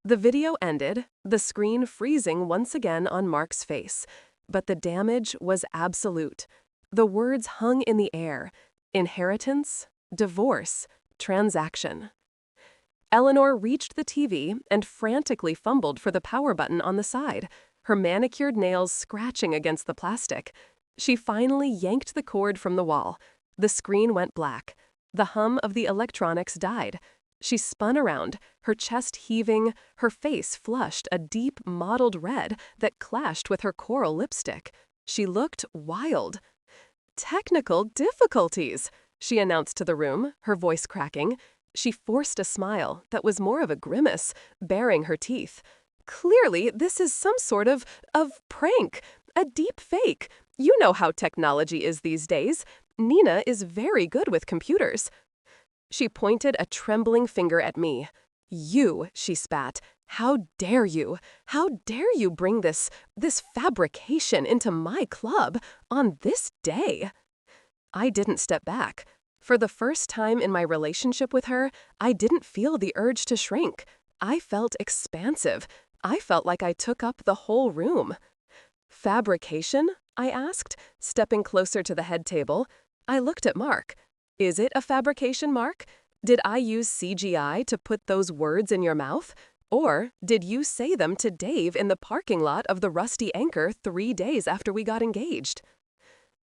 The video ended, the screen freezing once again on Mark's face. But the damage was absolute. The words hung in the air: inheritance, divorce, transaction. Eleanor reached the TV and frantically fumbled for the power button on the side, her manicured nails scratching against the plastic. She finally yanked the cord from the wall. The screen went black. The hum of the electronics died. She spun around, her chest heaving, her face flushed a deep, mottled red that clashed with her coral lipstick. She looked wild. "Technical difficulties," she announced to the room, her voice cracking. She forced a smile that was more of a grimace, baring her teeth. "Clearly, this is some sort of prank, a deep fake. You know how technology is these days. Nina is very good with computers." She pointed a trembling finger at me. "You," she spat. "How dare you? How dare you bring this fabrication into my club on this day?" I didn't step back. For the first time in my relationship with her, I didn't feel the urge to shrink. I felt expansive. I felt like I took up the whole room. "Fabrication?" I asked, stepping closer to the head table. I looked at Mark. "Is it a fabrication, Mark? Did I use CGI to put those words in your mouth? Or did you say them to Dave in the parking lot of the Rusty Anchor 3 days after we got engaged?"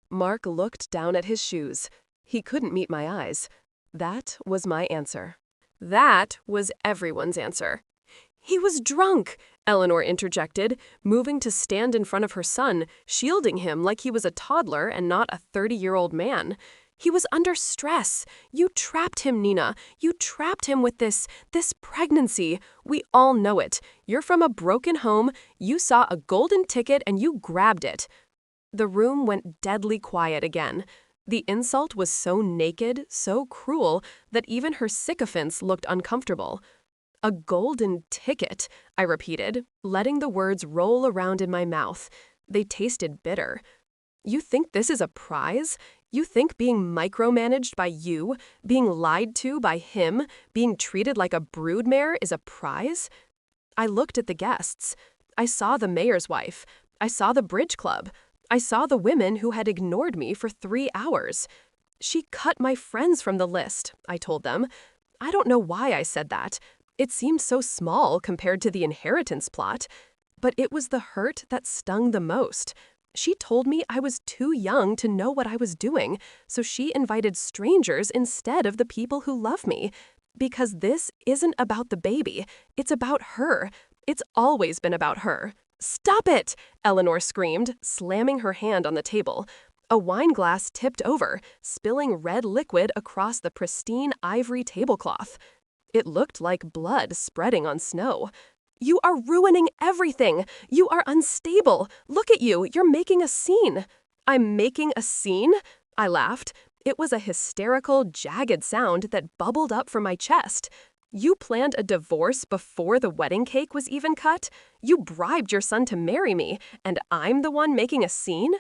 Mark looked down at his shoes. He couldn't meet my eyes. That was my answer. That was everyone's answer. "He was drunk," Eleanor interjected, moving to stand in front of her son, shielding him like he was a toddler and not a 30-year-old man. "He was under stress. You trapped him, Nina. You trapped him with this pregnancy. We all know it. You're from a broken home. You saw a golden ticket and you grabbed it." The room went deadly quiet again. The insult was so naked, so cruel, that even her sycophants looked uncomfortable. "A golden ticket," I repeated, letting the words roll around in my mouth. They tasted bitter. "You think this is a prize? You think being micromanaged by you, being lied to by him, being treated like a broodmare is a prize?" I looked at the guests. I saw the mayor's wife. I saw the bridge club. I saw the women who had ignored me for 3 hours. "She cut my friends from the list," I told them. I don't know why I said that. It seemed so small compared to the inheritance plot. But it was the hurt that stung the most. She told me I was too young to know what I was doing, so she invited strangers instead of the people who love me. Because this isn't about the baby. It's about her. It's always been about her. "Stop it!" Eleanor screamed, slamming her hand on the table. A wine glass tipped over, spilling red liquid across the pristine ivory tablecloth. It looked like blood spreading on snow. "You are ruining everything. You are unstable. Look at you. You're making a scene." "I'm making a scene?" I laughed. It was a hysterical, jagged sound that bubbled up from my chest. "You planned a divorce before the wedding cake was even cut? You bribed your son to marry me, and I'm the one making a scene?"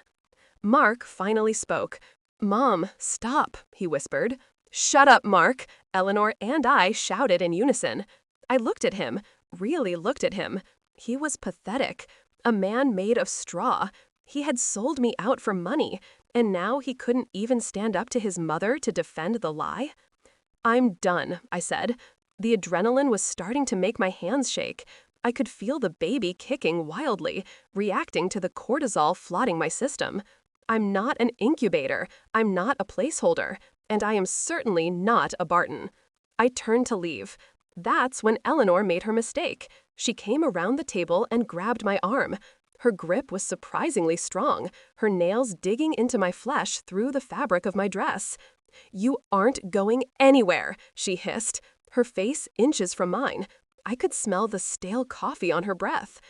Mark finally spoke. "Mom, stop," he whispered. "Shut up, Mark!" Eleanor and I shouted in unison. I looked at him, really looked at him. He was pathetic. A man made of straw. He had sold me out for money, and now he couldn't even stand up to his mother to defend the lie? "I'm done," I said. The adrenaline was starting to make my hands shake. I could feel the baby kicking wildly, reacting to the cortisol flooding my system. I'm not an incubator, I'm not a placeholder, and I am certainly not a Barton. I turned to leave. That's when Eleanor made her mistake. She came around the table and grabbed my arm. Her grip was surprisingly strong, her nails digging into my flesh through the fabric of my dress. "You aren't going anywhere," she hissed, her face inches from mine. I could smell the stale coffee on her breath.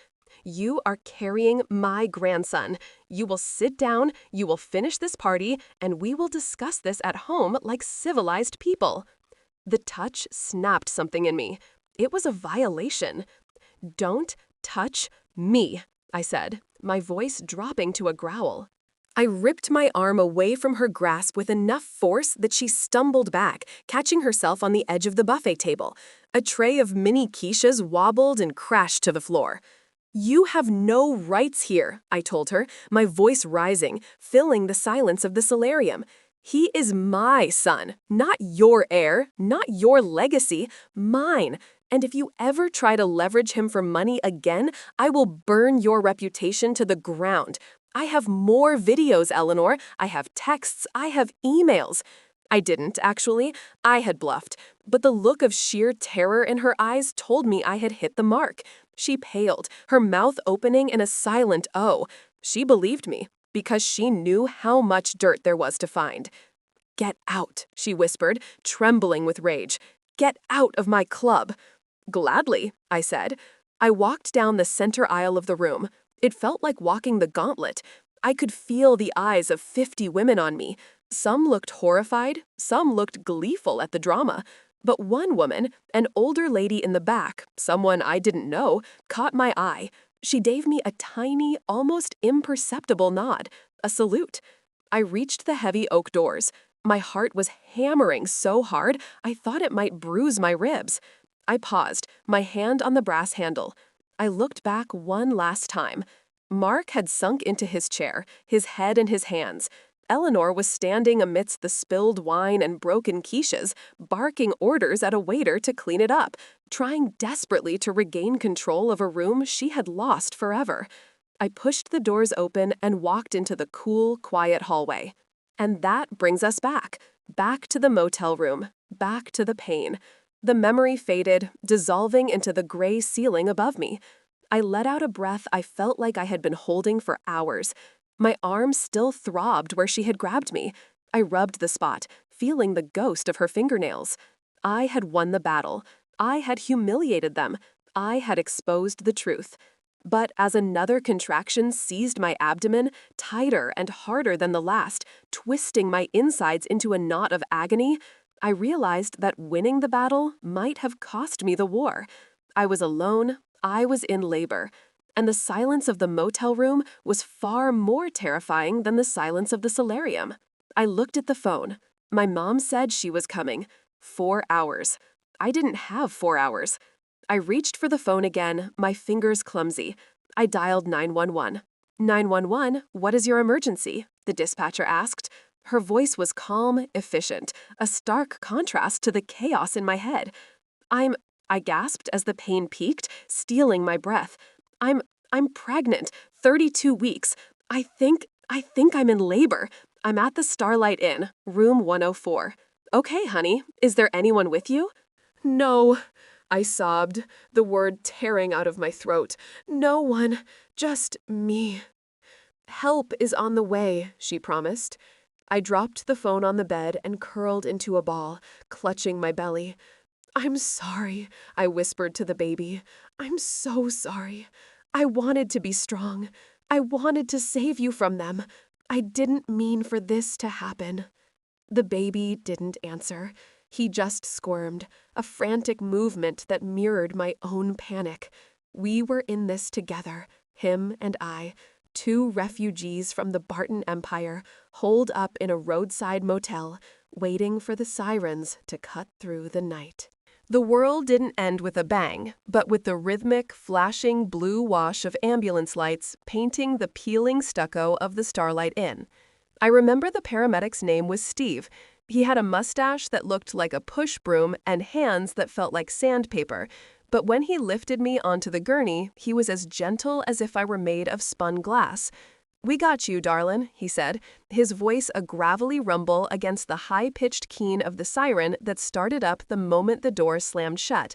"You are carrying my grandson. You will sit down, you will finish this party, and we will discuss this at home like civilized people." The touch snapped something in me. It was a violation. "Don't touch me," I said, my voice dropping to a growl. I ripped my arm away from her grasp with enough force that she stumbled back, catching herself on the edge of the buffet table. A tray of mini quiches wobbled and crashed to the floor. "You have no rights here," I told her, my voice rising, filling the silence of the solarium. "He is my son, not your heir, not your legacy, mine. And if you ever try to leverage him for money again, I will burn your reputation to the ground. I have more videos, Eleanor. I have texts. I have emails." I didn't, actually. I had bluffed. But the look of sheer terror in her eyes told me I had hit the mark. She paled, her mouth opening in a silent "oh." She believed me, because she knew how much dirt there was to find. "Get out," she whispered, trembling with rage. "Get out of my club." "Gladly," I said. I walked down the center aisle of the room. It felt like walking the gauntlet. I could feel the eyes of 50 women on me. Some looked horrified, some looked gleeful at the drama. But one woman, an older lady in the back, someone I didn't know, caught my eye. She gave me a tiny, almost imperceptible nod, a salute. I reached the heavy oak doors. My heart was hammering so hard I thought it might bruise my ribs. I paused, my hand on the brass handle. I looked back one last time. Mark had sunk into his chair, his head in his hands. Eleanor was standing amidst the spilled wine and broken quiches, barking orders at a waiter to clean it up, trying desperately to regain control of a room she had lost forever. I pushed the doors open and walked into the cool, quiet hallway. And that brings us back to the motel room, back to the pain. The memory faded, dissolving into the gray ceiling above me. I let out a breath I felt like I had been holding for hours. My arm still throbbed where she had grabbed me. I rubbed the spot, feeling the ghost of her fingernails. I had won the battle. I had humiliated them. I had exposed the truth. But as another contraction seized my abdomen, tighter and harder than the last, twisting my insides into a knot of agony, I realized that winning the battle might have cost me the war. I was alone, I was in labor, and the silence of the motel room was far more terrifying than the silence of the solarium. I looked at the phone. My mom said she was coming. 4 hours. I didn't have 4 hours. I reached for the phone again, my fingers clumsy. I dialed 911. "911, what is your emergency?" the dispatcher asked. Her voice was calm, efficient, a stark contrast to the chaos in my head. I gasped as the pain peaked, stealing my breath. I'm pregnant, 32 weeks. I think I'm in labor. I'm at the Starlight Inn, room 104. "Okay, honey, is there anyone with you?" "No," I sobbed, the word tearing out of my throat. "No one, just me." "Help is on the way," she promised. I dropped the phone on the bed and curled into a ball, clutching my belly. "I'm sorry," I whispered to the baby. "I'm so sorry. I wanted to be strong. I wanted to save you from them. I didn't mean for this to happen." The baby didn't answer. He just squirmed, a frantic movement that mirrored my own panic. We were in this together, him and I, 2 refugees from the Barton Empire, holed up in a roadside motel. waiting for the sirens to cut through the night. The world didn't end with a bang, but with the rhythmic, flashing blue wash of ambulance lights painting the peeling stucco of the Starlight Inn. I remember the paramedic's name was Steve. He had a mustache that looked like a push broom and hands that felt like sandpaper, but when he lifted me onto the gurney, he was as gentle as if I were made of spun glass. "We got you, darlin'," he said, his voice a gravelly rumble against the high-pitched keen of the siren that started up the moment the door slammed shut.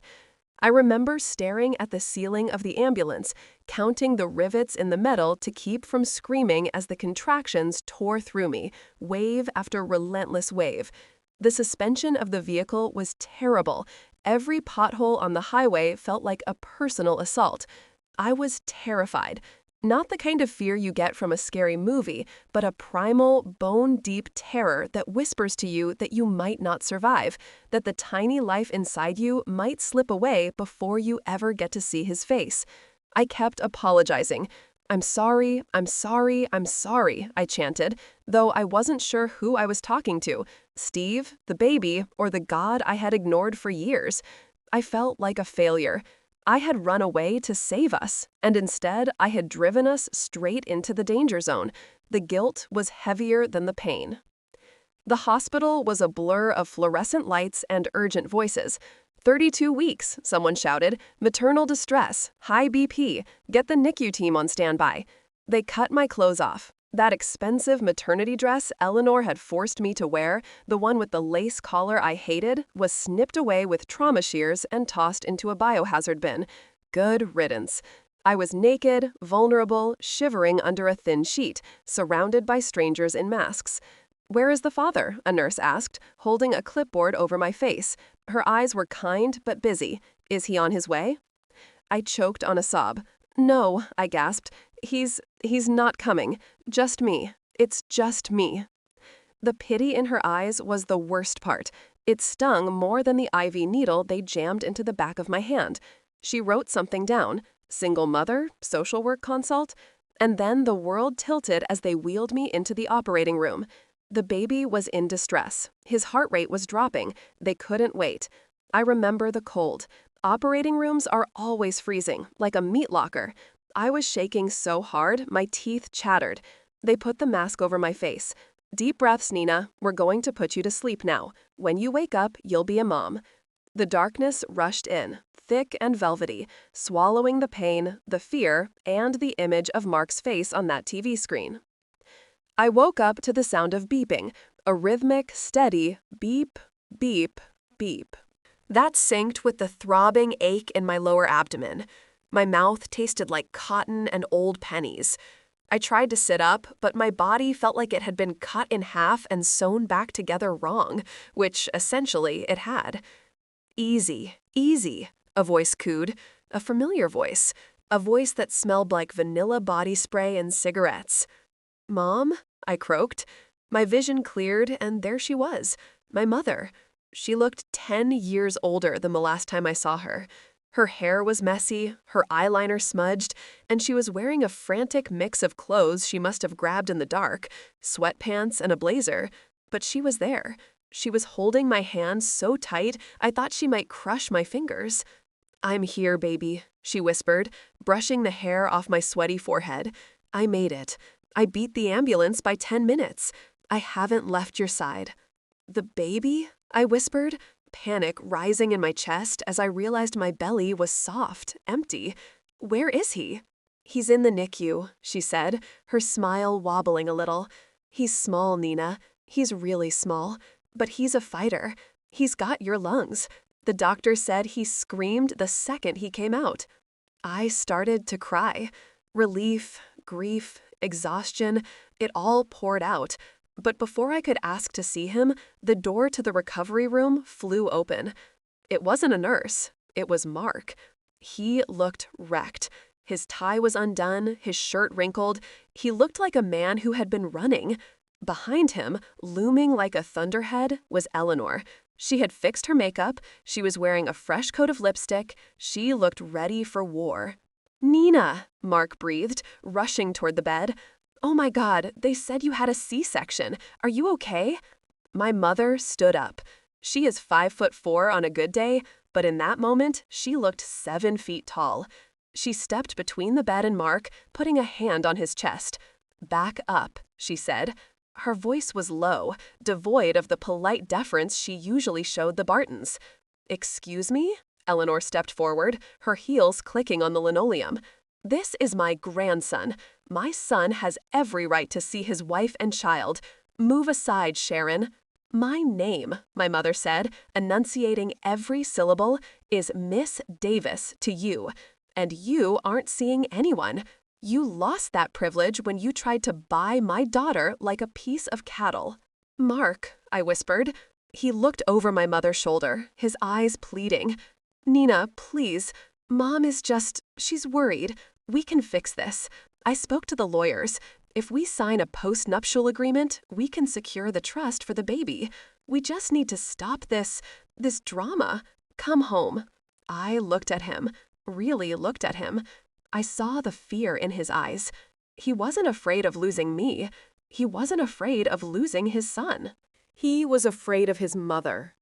I remember staring at the ceiling of the ambulance, counting the rivets in the metal to keep from screaming as the contractions tore through me, wave after relentless wave. The suspension of the vehicle was terrible. Every pothole on the highway felt like a personal assault. I was terrified. Not the kind of fear you get from a scary movie, but a primal, bone-deep terror that whispers to you that you might not survive, that the tiny life inside you might slip away before you ever get to see his face. I kept apologizing. "I'm sorry, I'm sorry, I'm sorry," I chanted, though I wasn't sure who I was talking to, Steve, the baby, or the God I had ignored for years. I felt like a failure. I had run away to save us, and instead I had driven us straight into the danger zone. The guilt was heavier than the pain. The hospital was a blur of fluorescent lights and urgent voices. 32 weeks, someone shouted. Maternal distress, high BP, get the NICU team on standby. They cut my clothes off. That expensive maternity dress Eleanor had forced me to wear, the one with the lace collar I hated, was snipped away with trauma shears and tossed into a biohazard bin. Good riddance. I was naked, vulnerable, shivering under a thin sheet, surrounded by strangers in masks. "Where is the father?" a nurse asked, holding a clipboard over my face. Her eyes were kind but busy. "Is he on his way?" I choked on a sob. "No," I gasped. He's not coming. Just me. It's just me." The pity in her eyes was the worst part. It stung more than the IV needle they jammed into the back of my hand. She wrote something down. Single mother, social work consult. And then the world tilted as they wheeled me into the operating room. The baby was in distress. His heart rate was dropping. They couldn't wait. I remember the cold. Operating rooms are always freezing, like a meat locker. I was shaking so hard, my teeth chattered. They put the mask over my face. "Deep breaths, Nina. We're going to put you to sleep now. When you wake up, you'll be a mom." The darkness rushed in, thick and velvety, swallowing the pain, the fear, and the image of Mark's face on that TV screen. I woke up to the sound of beeping, a rhythmic, steady beep, beep, beep. That synced with the throbbing ache in my lower abdomen. My mouth tasted like cotton and old pennies. I tried to sit up, but my body felt like it had been cut in half and sewn back together wrong, which essentially it had. "Easy, easy," a voice cooed, a familiar voice, a voice that smelled like vanilla body spray and cigarettes. "Mom?" I croaked. My vision cleared, and there she was, my mother. She looked 10 years older than the last time I saw her. Her hair was messy, her eyeliner smudged, and she was wearing a frantic mix of clothes she must have grabbed in the dark, sweatpants and a blazer. But she was there. She was holding my hand so tight I thought she might crush my fingers. "I'm here, baby," she whispered, brushing the hair off my sweaty forehead. "I made it. I beat the ambulance by 10 minutes. I haven't left your side." "The baby?" I whispered, panic rising in my chest as I realized my belly was soft, empty. "Where is he?" "He's in the NICU," she said, her smile wobbling a little. "He's small, Nina. He's really small. But he's a fighter. He's got your lungs. The doctor said he screamed the second he came out." I started to cry. Relief, grief, exhaustion, it all poured out. But before I could ask to see him, the door to the recovery room flew open. It wasn't a nurse. It was Mark. He looked wrecked. His tie was undone, his shirt wrinkled. He looked like a man who had been running. Behind him, looming like a thunderhead, was Eleanor. She had fixed her makeup. She was wearing a fresh coat of lipstick. She looked ready for war. "Nina," Mark breathed, rushing toward the bed. "Oh my God, they said you had a C-section. Are you okay?" My mother stood up. She is 5'4" on a good day, but in that moment, she looked 7 feet tall. She stepped between the bed and Mark, putting a hand on his chest. "Back up," she said. Her voice was low, devoid of the polite deference she usually showed the Bartons. "Excuse me?" Eleanor stepped forward, her heels clicking on the linoleum. "This is my grandson. My son has every right to see his wife and child. Move aside, Sharon." "My name," my mother said, enunciating every syllable, "is Miss Davis to you. And you aren't seeing anyone. You lost that privilege when you tried to buy my daughter like a piece of cattle." "Mark," I whispered. He looked over my mother's shoulder, his eyes pleading. "Nina, please. Mom is she's worried. We can fix this. I spoke to the lawyers. If we sign a post-nuptial agreement, we can secure the trust for the baby. We just need to stop this drama. Come home." I looked at him, really looked at him. I saw the fear in his eyes. He wasn't afraid of losing me. He wasn't afraid of losing his son. He was afraid of his mother.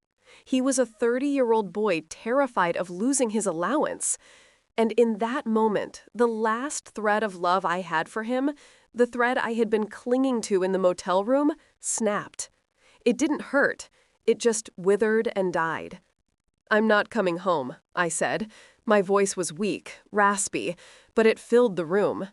He was a 30-year-old boy terrified of losing his allowance. And in that moment, the last thread of love I had for him, the thread I had been clinging to in the motel room, snapped. It didn't hurt. It just withered and died. "I'm not coming home," I said. My voice was weak, raspy, but it filled the room.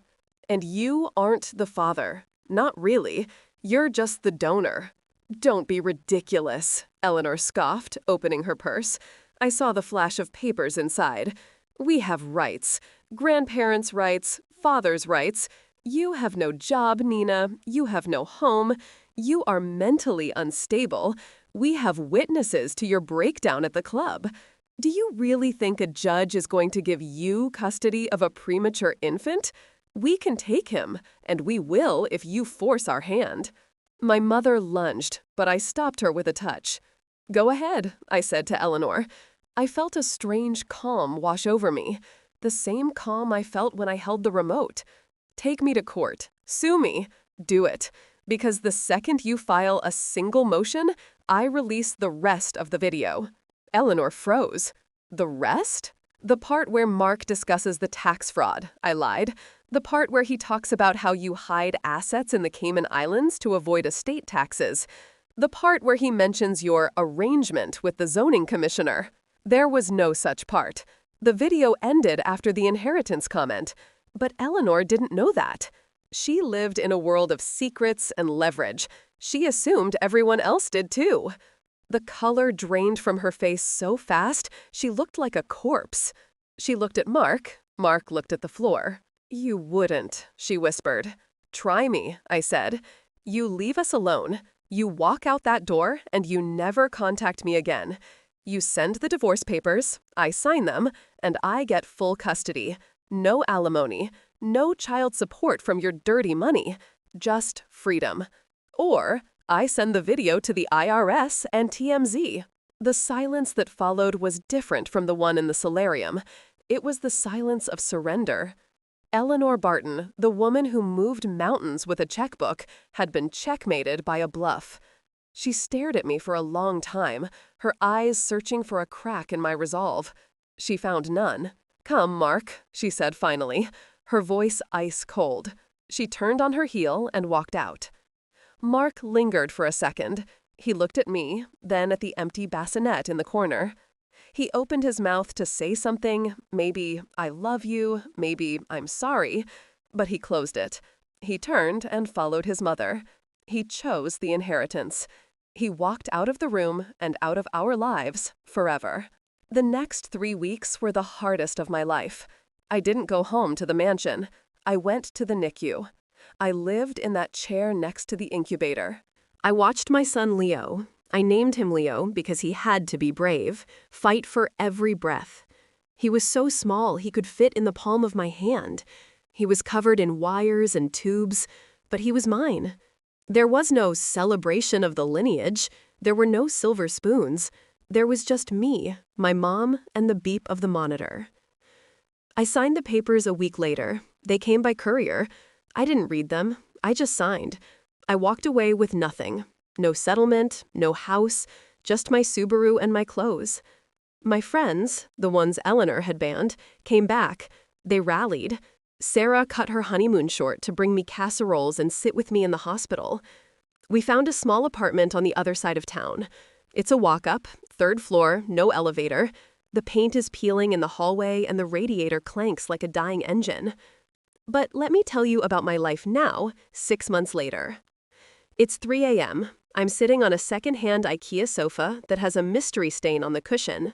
"And you aren't the father. Not really. You're just the donor." "Don't be ridiculous," Eleanor scoffed, opening her purse. I saw the flash of papers inside. "We have rights. Grandparents' rights, father's rights. You have no job, Nina. You have no home. You are mentally unstable. We have witnesses to your breakdown at the club. Do you really think a judge is going to give you custody of a premature infant? We can take him, and we will if you force our hand." My mother lunged, but I stopped her with a touch. "Go ahead," I said to Eleanor. I felt a strange calm wash over me, the same calm I felt when I held the remote. "Take me to court. Sue me. Do it. Because the second you file a single motion, I release the rest of the video." Eleanor froze. "The rest?" "The part where Mark discusses the tax fraud," I lied. "The part where he talks about how you hide assets in the Cayman Islands to avoid estate taxes. The part where he mentions your arrangement with the zoning commissioner." There was no such part. The video ended after the inheritance comment. But Eleanor didn't know that. She lived in a world of secrets and leverage. She assumed everyone else did too. The color drained from her face so fast, she looked like a corpse. She looked at Mark. Mark looked at the floor. "You wouldn't," she whispered. "Try me," I said. "You leave us alone. You walk out that door, and you never contact me again. You send the divorce papers, I sign them, and I get full custody. No alimony, no child support from your dirty money, just freedom. Or I send the video to the IRS and TMZ." The silence that followed was different from the one in the solarium. It was the silence of surrender. Eleanor Barton, the woman who moved mountains with a checkbook, had been checkmated by a bluff. She stared at me for a long time, her eyes searching for a crack in my resolve. She found none. "Come, Mark," she said finally, her voice ice cold. She turned on her heel and walked out. Mark lingered for a second. He looked at me, then at the empty bassinet in the corner. He opened his mouth to say something, maybe "I love you," maybe "I'm sorry," but he closed it. He turned and followed his mother. He chose the inheritance. He walked out of the room and out of our lives forever. The next 3 weeks were the hardest of my life. I didn't go home to the mansion. I went to the NICU. I lived in that chair next to the incubator. I watched my son Leo. I named him Leo because he had to be brave, fight for every breath. He was so small he could fit in the palm of my hand. He was covered in wires and tubes, but he was mine. There was no celebration of the lineage. There were no silver spoons. There was just me, my mom, and the beep of the monitor. I signed the papers a week later. They came by courier. I didn't read them. I just signed. I walked away with nothing. no settlement, no house, just my Subaru and my clothes. My friends, the ones Eleanor had banned, came back. They rallied. Sarah cut her honeymoon short to bring me casseroles and sit with me in the hospital. We found a small apartment on the other side of town. It's a walk-up, 3rd floor, no elevator. The paint is peeling in the hallway and the radiator clanks like a dying engine. But let me tell you about my life now, 6 months later. It's 3 a.m. I'm sitting on a second-hand IKEA sofa that has a mystery stain on the cushion.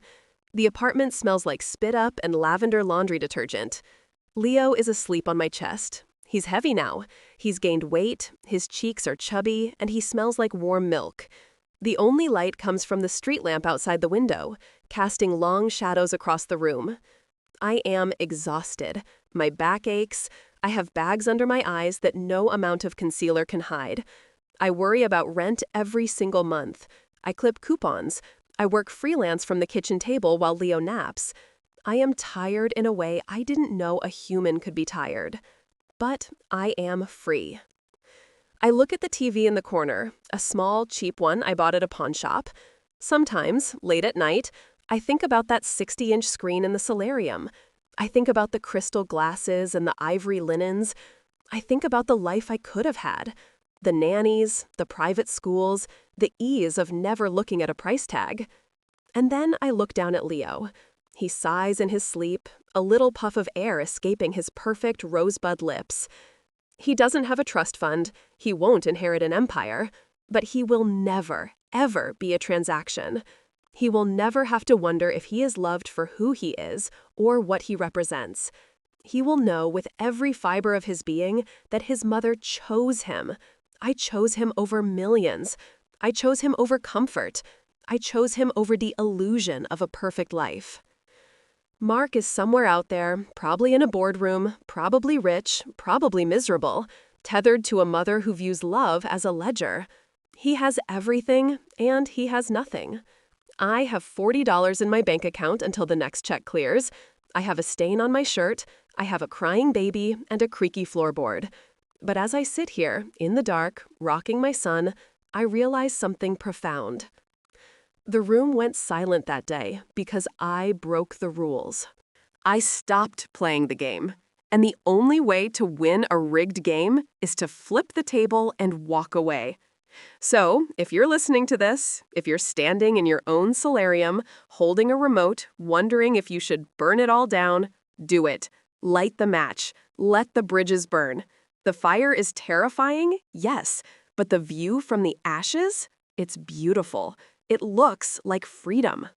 The apartment smells like spit up and lavender laundry detergent. Leo is asleep on my chest. He's heavy now. He's gained weight, his cheeks are chubby, and he smells like warm milk. The only light comes from the street lamp outside the window, casting long shadows across the room. I am exhausted. My back aches. I have bags under my eyes that no amount of concealer can hide. I worry about rent every single month. I clip coupons. I work freelance from the kitchen table while Leo naps. I am tired in a way I didn't know a human could be tired. But I am free. I look at the TV in the corner, a small, cheap one I bought at a pawn shop. Sometimes, late at night, I think about that 60-inch screen in the solarium. I think about the crystal glasses and the ivory linens. I think about the life I could have had. The nannies, the private schools, the ease of never looking at a price tag. And then I look down at Leo. He sighs in his sleep, a little puff of air escaping his perfect rosebud lips. He doesn't have a trust fund, he won't inherit an empire, but he will never, ever be a transaction. He will never have to wonder if he is loved for who he is or what he represents. He will know with every fiber of his being that his mother chose him. I chose him over millions. I chose him over comfort. I chose him over the illusion of a perfect life. Mark is somewhere out there, probably in a boardroom, probably rich, probably miserable, tethered to a mother who views love as a ledger. He has everything, and he has nothing. I have $40 in my bank account until the next check clears. I have a stain on my shirt. I have a crying baby and a creaky floorboard. But as I sit here, in the dark, rocking my son, I realize something profound. The room went silent that day because I broke the rules. I stopped playing the game. And the only way to win a rigged game is to flip the table and walk away. So, if you're listening to this, if you're standing in your own solarium, holding a remote, wondering if you should burn it all down, do it. Light the match. Let the bridges burn. The fire is terrifying, yes, but the view from the ashes, it's beautiful. It looks like freedom.